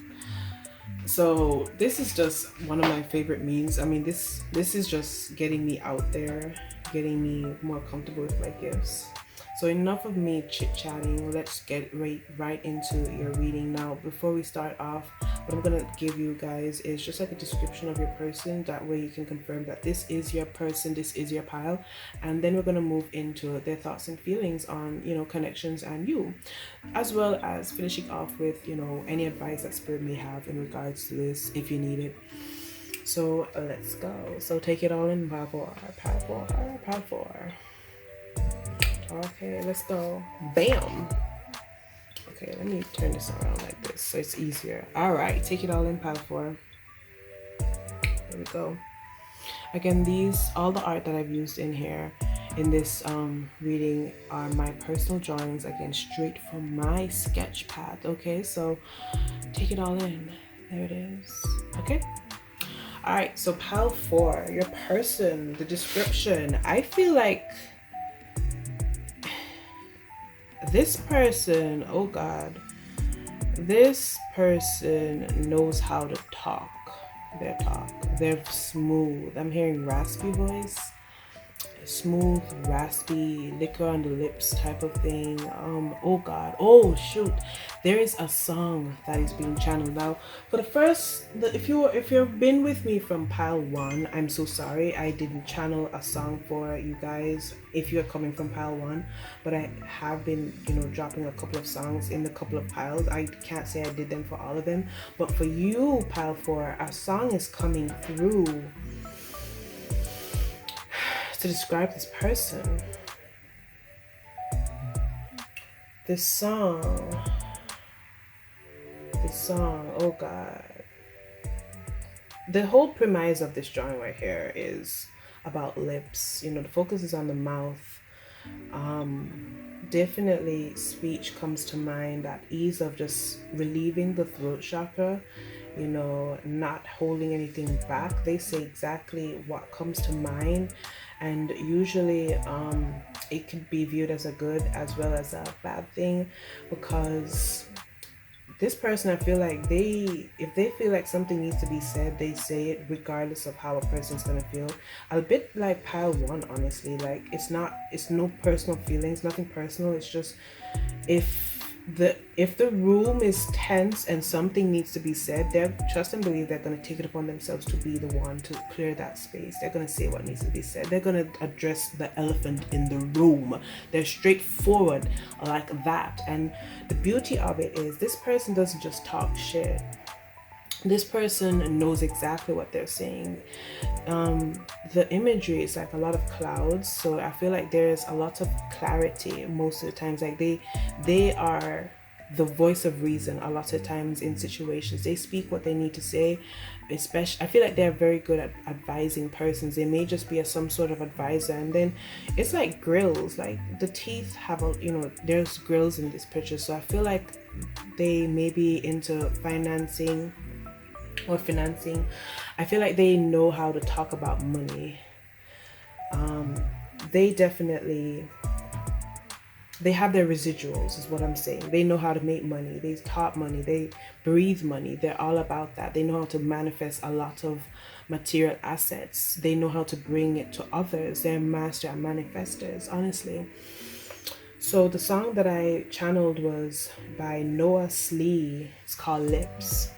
So this is just one of my favorite memes. I mean, this is just getting me out there, getting me more comfortable with my gifts. So enough of me chit-chatting. Let's get right into your reading now. Before we start off, what I'm gonna give you guys is just like a description of your person. That way you can confirm that this is your person, this is your pile. And then we're gonna move into their thoughts and feelings on, connections and you, as well as finishing off with, any advice that Spirit may have in regards to this if you need it. So let's go. So take it all in, pile 4, pile 4, pile 4. Okay, let's go. Bam. Okay, let me turn this around like this so it's easier. All right, take it all in, pile 4. There we go. Again, all the art that I've used in here in this reading are my personal drawings, again, straight from my sketch pad. Okay, so take it all in. There it is. Okay. All right, so pile 4, your person, the description. I feel like this person, oh God, this person knows how to talk. They're smooth. I'm hearing raspy voice, smooth, raspy, liquor on the lips type of thing. Oh God, oh shoot, there is a song that is being channeled now. For if you've been with me from pile 1, I'm so sorry I didn't channel a song for you guys if you're coming from pile 1, but I have been, dropping a couple of songs in the couple of piles. I can't say I did them for all of them, but for you, pile 4, a song is coming through to describe this person. This song, oh God. The whole premise of this drawing right here is about lips. The focus is on the mouth. Definitely speech comes to mind, that ease of just relieving the throat chakra, not holding anything back. They say exactly what comes to mind, and usually it could be viewed as a good as well as a bad thing, because this person, I feel like if they feel like something needs to be said, they say it regardless of how a person's gonna feel. A bit like pile 1, honestly. Like it's no personal feelings, nothing personal. It's just if the room is tense and something needs to be said, they trust and believe they're going to take it upon themselves to be the one to clear that space. They're going to say what needs to be said. They're going to address the elephant in the room. They're straightforward like that. And the beauty of it is this person doesn't just talk shit. This person knows exactly what they're saying. The imagery is like a lot of clouds, so I feel like there's a lot of clarity most of the times. Like they are the voice of reason a lot of times in situations. They speak what they need to say. Especially, I feel like they're very good at advising persons. They may just be some sort of advisor, and then it's like grills. Like the teeth have a, there's grills in this picture. So I feel like they may be into financing or financing. I feel like they know how to talk about money. They definitely, they have their residuals is what I'm saying. They know how to make money. They talk money. They breathe money. They're all about that. They know how to manifest a lot of material assets. They know how to bring it to others. They're master and manifestors, honestly. So the song that I channeled was by Noah Slee. It's called Lips.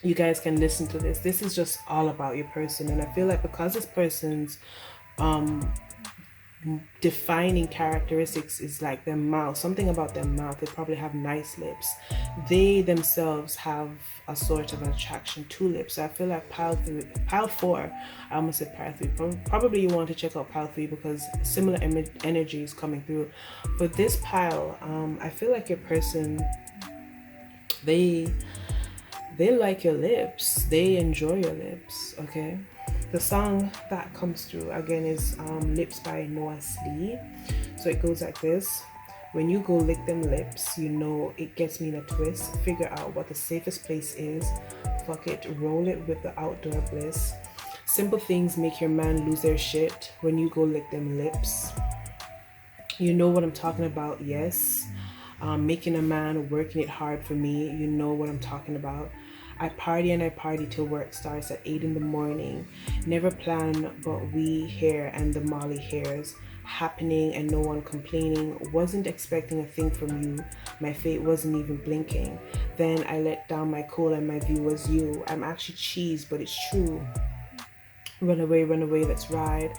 You guys can listen to this. This is just all about your person. And I feel like because this person's defining characteristics is like their mouth, something about their mouth. They probably have nice lips. They themselves have a sort of an attraction to lips. So I feel like pile 4, I almost said pile 3. Probably you want to check out pile 3 because similar energy is coming through. For this pile, I feel like your person, they like your lips. They enjoy your lips, okay? The song that comes through again is Lips by Noah Slee. So it goes like this. When you go lick them lips, you know it gets me in a twist. Figure out what the safest place is. Fuck it, roll it with the outdoor bliss. Simple things make your man lose their shit. When you go lick them lips, you know what I'm talking about, yes. Making a man working it hard for me, you know what I'm talking about. I party and I party till work starts at 8 in the morning. Never plan, but we here and the Molly hairs happening and no one complaining. Wasn't expecting a thing from you. My fate wasn't even blinking. Then I let down my cool and my view was you. I'm actually cheese, but it's true. Run away, let's ride.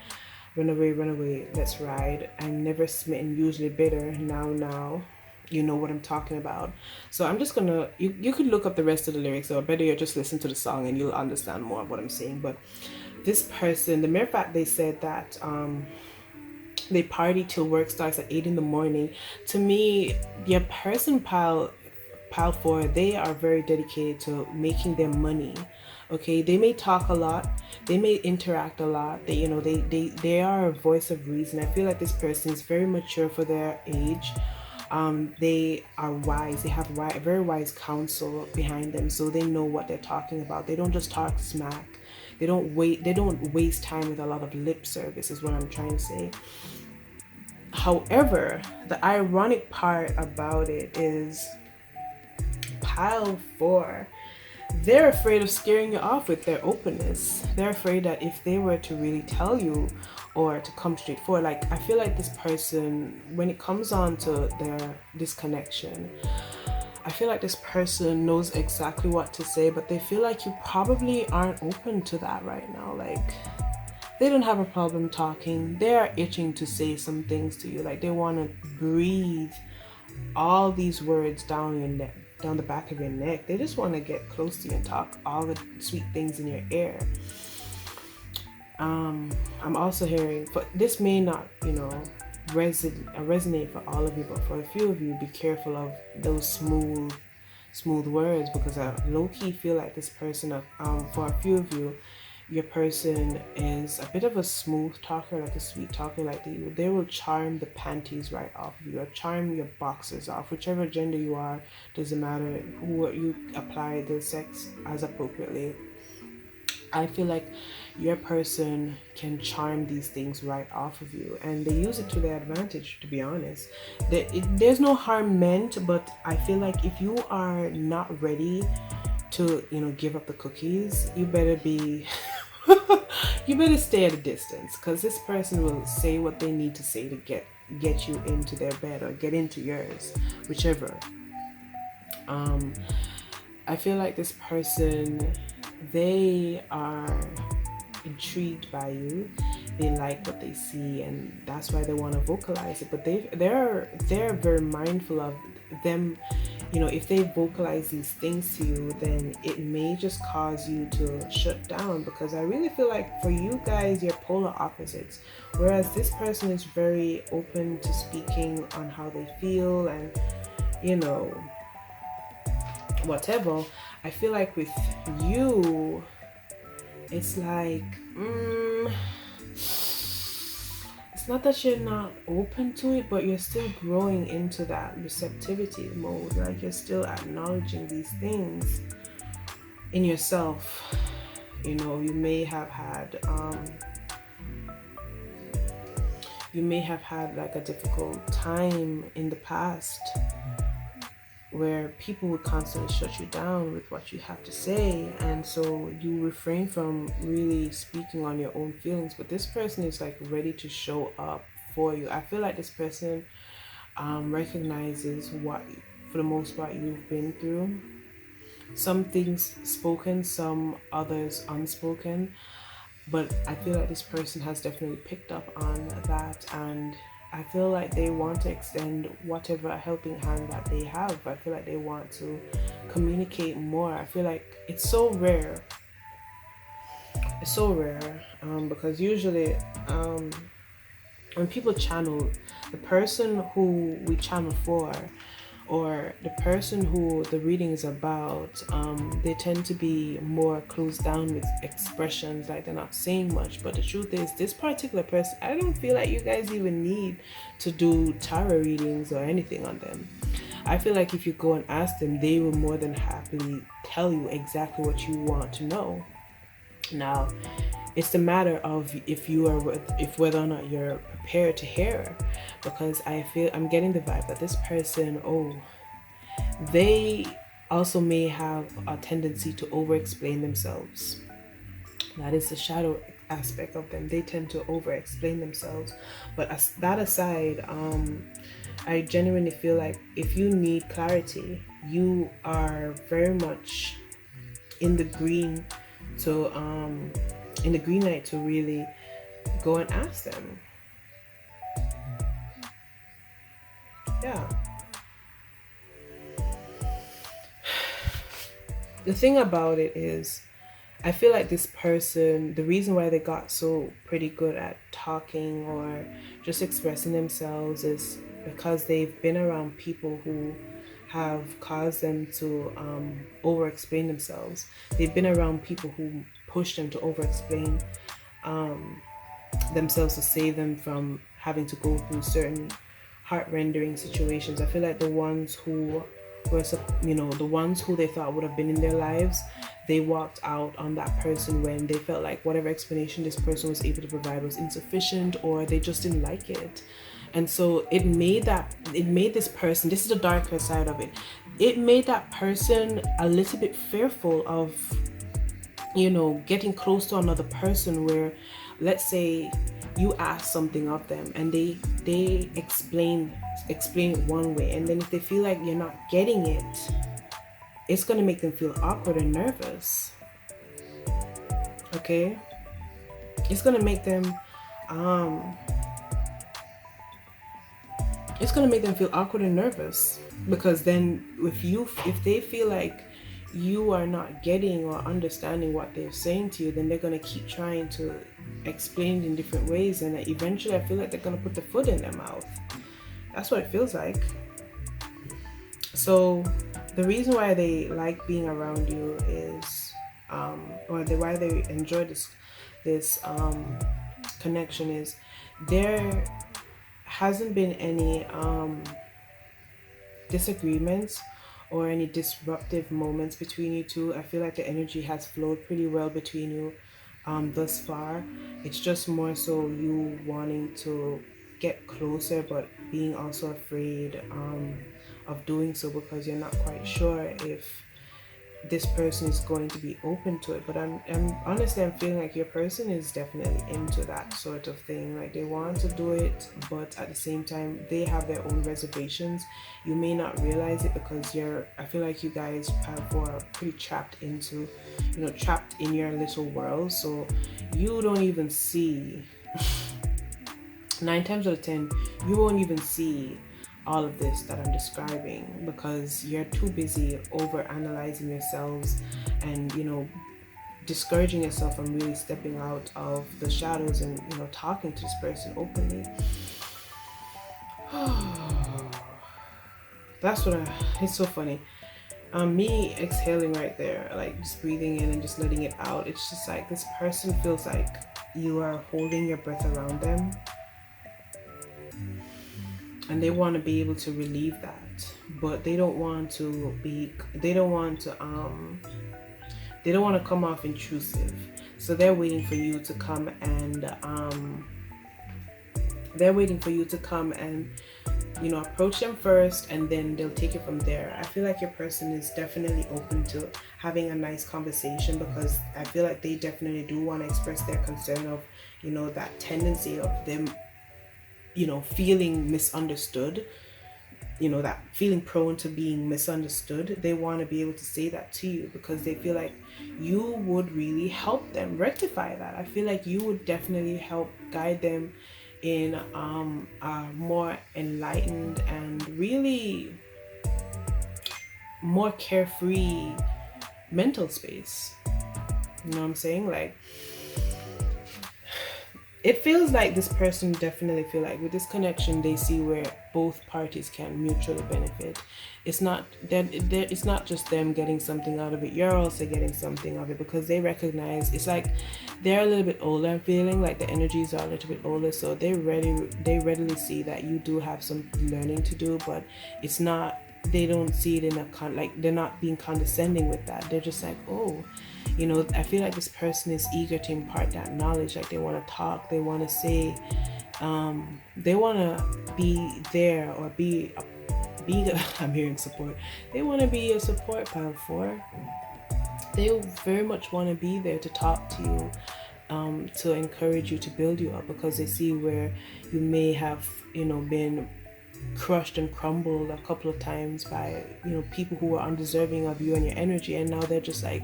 Run away, let's ride. I'm never smitten, usually bitter. Now. You know what I'm talking about. So I'm just gonna, you could look up the rest of the lyrics, or better yet, just listen to the song and you'll understand more of what I'm saying. But this person, the mere fact they said that they party till work starts at 8 in the morning, to me, your person pile 4, they are very dedicated to making their money. Okay, they may talk a lot, they may interact a lot. They are a voice of reason. I feel like this person is very mature for their age. They are wise. They have very wise counsel behind them, so they know what they're talking about. They don't just talk smack. They don't waste time with a lot of lip service, is what I'm trying to say. However, the ironic part about it is pile 4. They're afraid of scaring you off with their openness. They're afraid that if they were to really tell you or to come straight forward, like I feel like this person, when it comes on to their disconnection, I feel like this person knows exactly what to say, but they feel like you probably aren't open to that right now. Like they don't have a problem talking. They are itching to say some things to you. Like they want to breathe all these words down your neck, down the back of your neck. They just want to get close to you and talk all the sweet things in your ear. I'm also hearing, but this may not, resonate for all of you, but for a few of you, be careful of those smooth words, because I low-key feel like this person, for a few of you, your person is a bit of a smooth talker, like a sweet talker, like they will charm the panties right off of you, or charm your boxers off, whichever gender you are, doesn't matter who you apply the sex as appropriately. I feel like your person can charm these things right off of you, and they use it to their advantage, to be honest. There's no harm meant, but I feel like if you are not ready to, give up the cookies, you better be, you better stay at a distance, because this person will say what they need to say to get you into their bed or get into yours, whichever. I feel like this person, they are intrigued by you. They like what they see, and that's why they want to vocalize it. But they're very mindful of them. If they vocalize these things to you, then it may just cause you to shut down, because I really feel like for you guys, you're polar opposites. Whereas this person is very open to speaking on how they feel, and you know, whatever. I feel like with you, it's like, it's not that you're not open to it, but you're still growing into that receptivity mode. Like you're still acknowledging these things in yourself. You know, you may have had like a difficult time in the past where people would constantly shut you down with what you have to say, and so you refrain from really speaking on your own feelings. But this person is like ready to show up for you. I feel like this person recognizes what, for the most part, you've been through. Some things spoken, some others unspoken, but I feel like this person has definitely picked up on that, and I feel like they want to extend whatever helping hand that they have. I feel like they want to communicate more. I feel like it's so rare. It's so rare because usually when people channel, the person who we channel for, or the person who the reading is about, they tend to be more closed down with expressions, like they're not saying much. But the truth is, this particular person, I don't feel like you guys even need to do tarot readings or anything on them. I feel like if you go and ask them, they will more than happily tell you exactly what you want to know. Now, it's the matter of if whether or not you're prepared to hear, because I'm getting the vibe that this person, they also may have a tendency to over explain themselves. That is the shadow aspect of them. They tend to over explain themselves. But as that aside, I genuinely feel like if you need clarity, you are very much in the green to in the green light to really go and ask them. Yeah. The thing about it is, I feel like this person, the reason why they got so pretty good at talking or just expressing themselves is because they've been around people who have caused them to over explain themselves. They've been around people who push them to over explain themselves to save them from having to go through certain heart-rendering situations. I feel like the ones who were, the ones who they thought would have been in their lives, they walked out on that person when they felt like whatever explanation this person was able to provide was insufficient, or they just didn't like it. And so it made this person, this is the darker side of it, it made that person a little bit fearful of, getting close to another person where, let's say, you ask something of them and they explain it one way, and then if they feel like you're not getting it, it's going to make them feel awkward and nervous. Okay? It's going to make them feel awkward and nervous, because then if they feel like you are not getting or understanding what they're saying to you, then they're going to keep trying to explain it in different ways, and eventually I feel like they're going to put the foot in their mouth. That's what it feels like. So the reason why they like being around you is why they enjoy this connection is, there hasn't been any disagreements or any disruptive moments between you two. I feel like the energy has flowed pretty well between you thus far. It's just more so you wanting to get closer, but being also afraid of doing so, because you're not quite sure if this person is going to be open to it. But I'm honestly, I'm feeling like your person is definitely into that sort of thing. Like they want to do it, but at the same time they have their own reservations. You may not realize it because I feel like you guys are pretty trapped in your little world, so you don't even see 9 times out of 10 you won't even see all of this that I'm describing, because you're too busy over analyzing yourselves and discouraging yourself from really stepping out of the shadows and talking to this person openly. That's what it's so funny. Me exhaling right there, like just breathing in and just letting it out. It's just like this person feels like you are holding your breath around them, and they want to be able to relieve that, but they don't want to be. They don't want to come off intrusive. So they're waiting for you to come and approach them first, and then they'll take it from there. I feel like your person is definitely open to having a nice conversation, because I feel like they definitely do want to express their concern of, that tendency of them, feeling misunderstood, that feeling prone to being misunderstood. They want to be able to say that to you because they feel like you would really help them rectify that. I feel like you would definitely help guide them in a more enlightened and really more carefree mental space. You know what I'm saying? Like, it feels like this person definitely feel like with this connection they see where both parties can mutually benefit. It's not just them getting something out of it, you're also getting something out of it, because they recognize it's like they're a little bit older. I'm feeling like the energies are a little bit older, so they readily see that you do have some learning to do, but it's not, they don't see it in a like they're not being condescending with that. They're just like, oh, I feel like this person is eager to impart that knowledge. Like, they want to talk, they want to say, they want to be there or be I'm hearing support. They want to be a support pal for. They very much want to be there to talk to you, to encourage you, to build you up, because they see where you may have, been crushed and crumbled a couple of times by people who are undeserving of you and your energy, and now they're just like,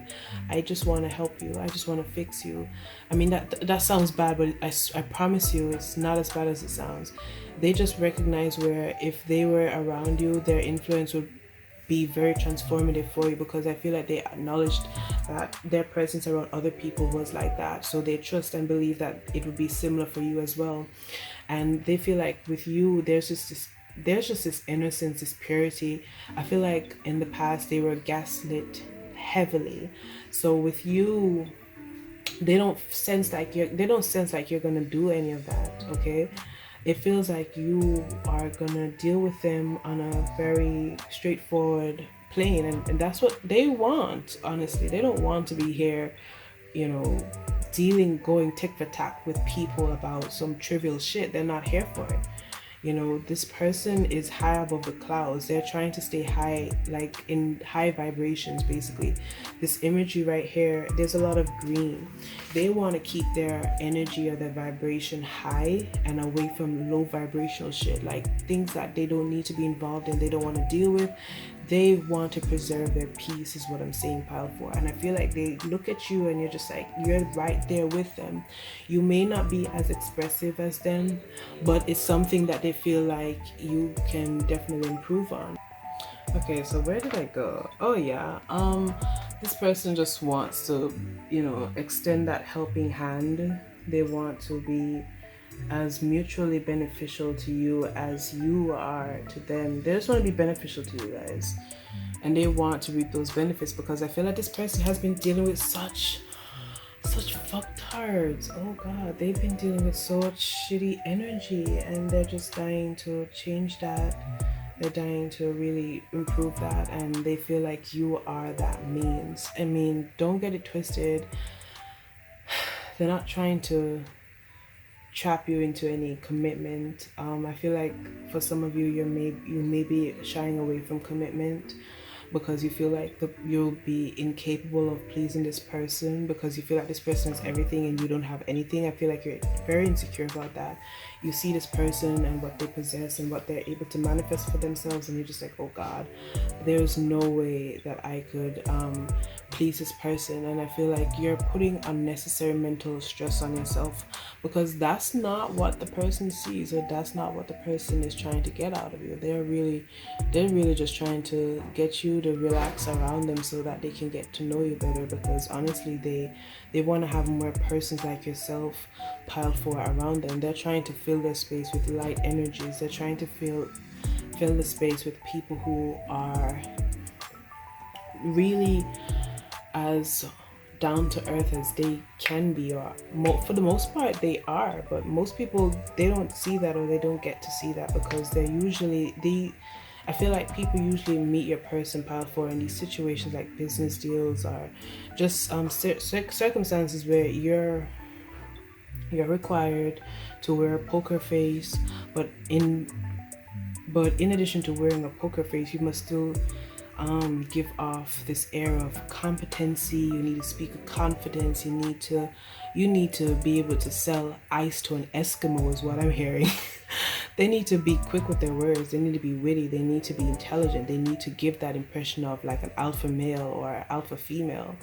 I just want to help you, I just want to fix you. I mean, that sounds bad, but I promise you it's not as bad as it sounds. They just recognize where if they were around you, their influence would be very transformative for you, because I feel like they acknowledged that their presence around other people was like that, so they trust and believe that it would be similar for you as well. And they feel like with you there's just this innocence, this purity. I feel like in the past they were gaslit heavily, so with you they don't sense like you're gonna do any of that. Okay, it feels like you are gonna deal with them on a very straightforward plane, and that's what they want. Honestly, they don't want to be here going tick for tack with people about some trivial shit. They're not here for it. This person is high above the clouds. They're trying to stay high, like in high vibrations, basically. This imagery right here, there's a lot of green. They want to keep their energy or their vibration high and away from low vibrational shit, like things that they don't need to be involved in, they don't want to deal with. They want to preserve their peace, is what I'm saying, pile for. And I feel like they look at you and you're just like, you're right there with them. You may not be as expressive as them, but it's something that they feel like you can definitely improve on. Okay, so where did I go? Oh yeah, this person just wants to, extend that helping hand. They want to be as mutually beneficial to you as you are to them. They just want to be beneficial to you guys, and they want to reap those benefits, because I feel like this person has been dealing with such fucktards. Oh god, they've been dealing with so much shitty energy, and they're just dying to change that. They're dying to really improve that, and they feel like you are that means. I mean, don't get it twisted. They're not trying to trap you into any commitment. I feel like for some of you, you may be shying away from commitment because you feel like you'll be incapable of pleasing this person, because you feel like this person is everything and you don't have anything. I feel like you're very insecure about that. You see this person and what they possess and what they're able to manifest for themselves, and you're just like, oh god, there's no way that I could please this person. And I feel like you're putting unnecessary mental stress on yourself, because that's not what the person sees, or that's not what the person is trying to get out of you. They're really just trying to get you to relax around them so that they can get to know you better, because honestly they want to have more persons like yourself piled for around them. They're trying to fill their space with light energies. They're trying to fill the space with people who are really as down to earth as they can be, or for the most part they are, but most people, they don't see that, or they don't get to see that, because they're usually I feel like people usually meet your person, pile for, in these situations like business deals or just circumstances where you're required to wear a poker face, but in addition to wearing a poker face, you must still give off this air of competency. You need to speak with confidence. You need to be able to sell ice to an Eskimo, is what I'm hearing. They need to be quick with their words. They need to be witty. They need to be intelligent. They need to give that impression of like an alpha male or alpha female,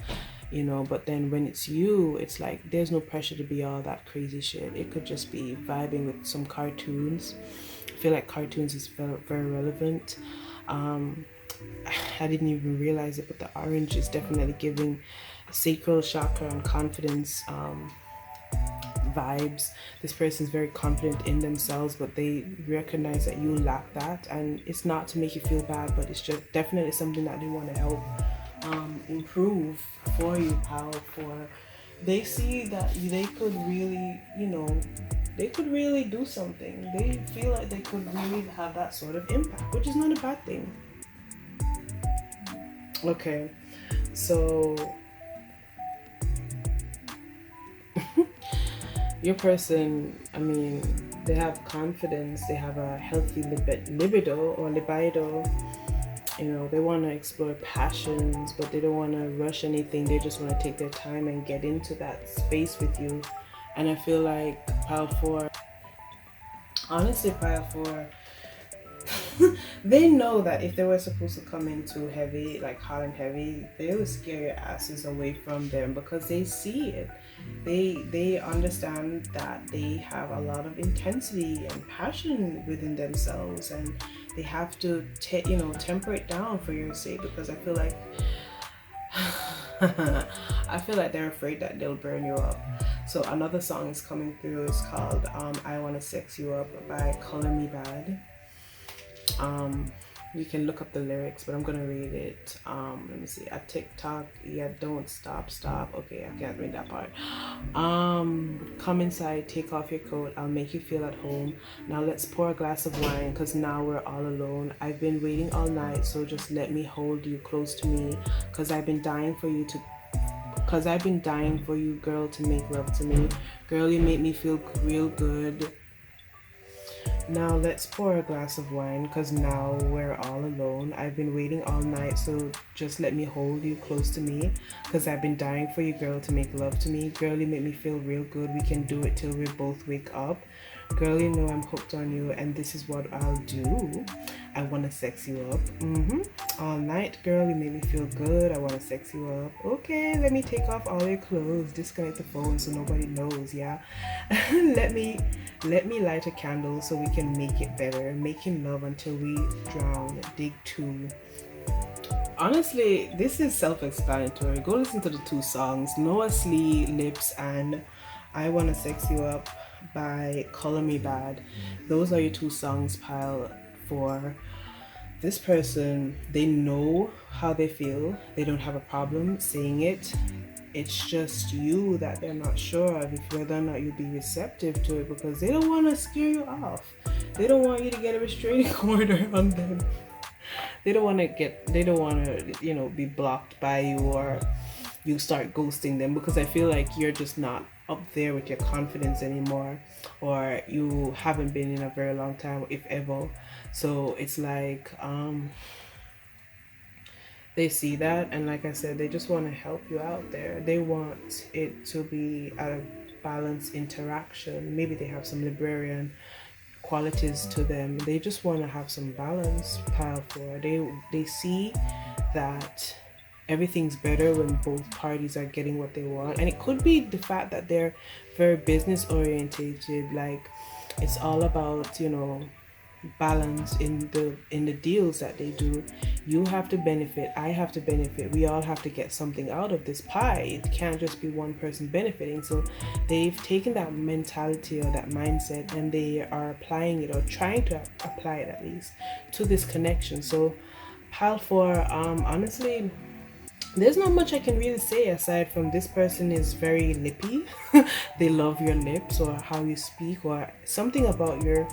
but then when it's you, it's like there's no pressure to be all that crazy shit. It could just be vibing with some cartoons. I feel like cartoons is very, very relevant. I didn't even realize it, but the orange is definitely giving sacral chakra and confidence vibes. This person's very confident in themselves, but they recognize that you lack that, and it's not to make you feel bad, but it's just definitely something that they want to help improve for you, pal. For they see that they could really, they could really do something. They feel like they could really have that sort of impact, which is not a bad thing. Okay, so your person, they have confidence, they have a healthy libido or libido. They want to explore passions, but they don't want to rush anything. They just want to take their time and get into that space with you. And I feel like pile 4, honestly, pile 4, they know that if they were supposed to come in too heavy, like hot and heavy, they would scare your asses away from them, because they see it. They understand that they have a lot of intensity and passion within themselves, and they have to temper it down for your sake, because I feel like they're afraid that they'll burn you up. So another song is coming through. It's called I Wanna Sex You Up by Color Me Bad. You can look up the lyrics, but I'm gonna read it. Let me see. At TikTok, yeah, don't stop. Okay, I can't read that part. Come inside, take off your coat, I'll make you feel at home. Now let's pour a glass of wine, cause now we're all alone. I've been waiting all night, so just let me hold you close to me, cause I've been dying for you, girl, to make love to me. Girl, you make me feel real good. Now let's pour a glass of wine, cause now we're all alone. I've been waiting all night, so just let me hold you close to me, cause I've been dying for you, girl, to make love to me. Girl, you make me feel real good. We can do it till we both wake up. Girl, you know I'm hooked on you, and this is what I'll do. I wanna sex you up. All night, girl, you make me feel good. I wanna sex you up. Okay, let me take off all your clothes. Disconnect the phone so nobody knows, yeah? Let me light a candle so we can make it better. Making love until we drown. Dig 2. Honestly, this is self-explanatory. Go listen to the 2 songs. Noah Slee, Lips, and I Wanna Sex You Up by Color Me Bad. Those are your 2 songs, pile 4. This person, they know how they feel. They don't have a problem saying it. It's just you that they're not sure of, if whether or not you'll be receptive to it, because they don't want to scare you off. They don't want you to get a restraining order on them. They don't want to be blocked by you, or you start ghosting them, because I feel like you're just not up there with your confidence anymore, or you haven't been in a very long time, if ever. So it's like they see that, and like I said, they just want to help you out there. They want it to be a balanced interaction. Maybe they have some librarian qualities to them. They just want to have some balance, pile 4. They see that everything's better when both parties are getting what they want, and it could be the fact that they're very business orientated. Like, it's all about balance in the deals that they do. You have to benefit, I have to benefit, we all have to get something out of this pie. It can't just be one person benefiting. So they've taken that mentality or that mindset, and they are applying it, or trying to apply it at least, to this connection. So pile 4, honestly, there's not much I can really say aside from this person is very lippy. They love your lips, or how you speak, or something about your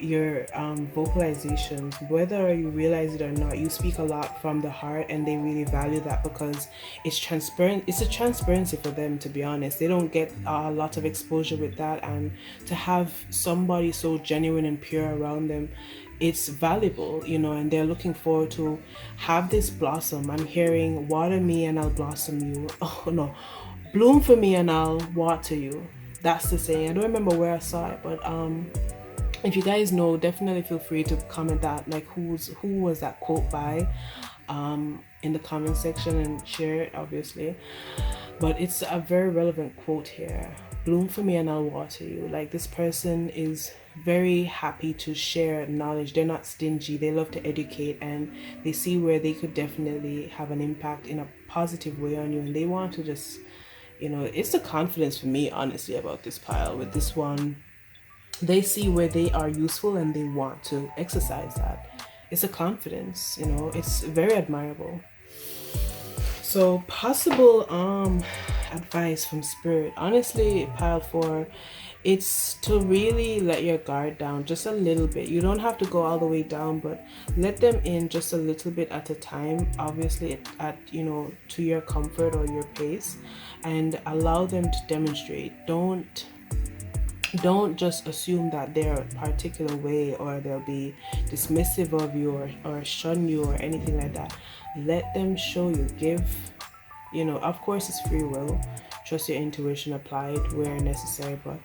vocalizations. Whether you realize it or not, you speak a lot from the heart, and they really value that because it's transparent. It's a transparency for them, to be honest. They don't get a lot of exposure with that, and to have somebody so genuine and pure around them, it's valuable, and they're looking forward to have this blossom. I'm hearing water me and I'll blossom you. Oh no, bloom for me and I'll water you. That's the saying. I don't remember where I saw it, but if you guys know, definitely feel free to comment that, like, who was that quote by, in the comment section, and share it, obviously. But it's a very relevant quote here. Bloom for me and I'll water you. Like, this person is very happy to share knowledge. They're not stingy. They love to educate, and they see where they could definitely have an impact in a positive way on you, and they want to just, it's the confidence for me, honestly, about this pile. With this one, they see where they are useful and they want to exercise that. It's a confidence, it's very admirable. So possible advice from spirit, honestly, pile 4, it's to really let your guard down just a little bit. You don't have to go all the way down, but let them in just a little bit at a time, obviously at to your comfort or your pace, and allow them to demonstrate. Don't just assume that they're a particular way, or they'll be dismissive of you, or shun you, or anything like that. Let them show you. Give, of course it's free will. Trust your intuition, apply it where necessary, but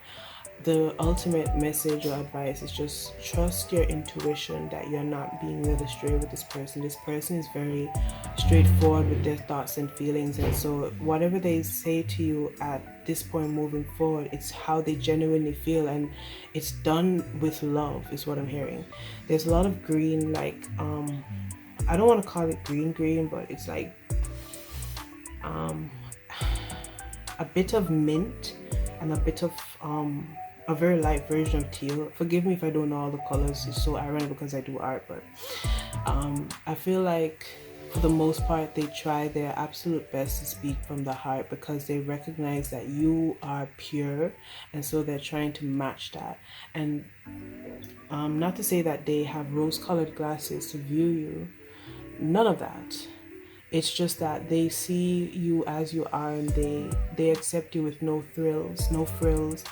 the ultimate message or advice is just trust your intuition, that you're not being led astray with this person. This person is very straightforward with their thoughts and feelings, and so whatever they say to you at this point moving forward, it's how they genuinely feel, and it's done with love, is what I'm hearing. There's a lot of green, like I don't want to call it green, but it's like a bit of mint, and a bit of a very light version of teal. Forgive me if I don't know all the colors. It's so ironic because I do art, but I feel like for the most part they try their absolute best to speak from the heart, because they recognize that you are pure, and so they're trying to match that. And not to say that they have rose-colored glasses to view you, none of that. It's just that they see you as you are, and they accept you with no frills.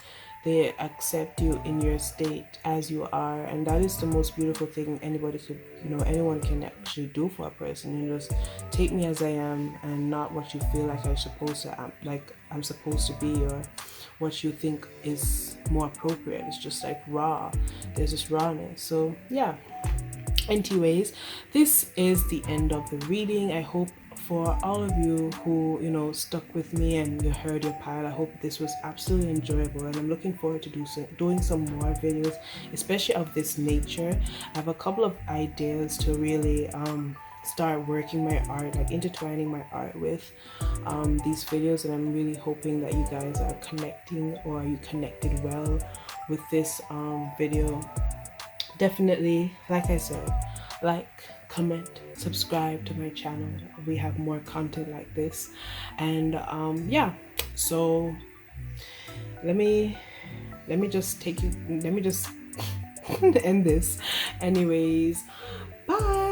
They accept you in your state as you are, and that is the most beautiful thing anyone can actually do for a person. Just take me as I am, and not what you feel like I'm supposed to be, or what you think is more appropriate. It's just like raw. There's this rawness. So yeah. Anyways, this is the end of the reading. I hope for all of you who stuck with me and you heard your pile, I hope this was absolutely enjoyable, and I'm looking forward to doing some more videos, especially of this nature. I have a couple of ideas to really start working my art, like intertwining my art with these videos, and I'm really hoping that you guys are connecting, or you connected well with this video. Definitely, like I said, like, comment, subscribe to my channel. We have more content like this. And yeah, so let me just end this. Anyways, bye.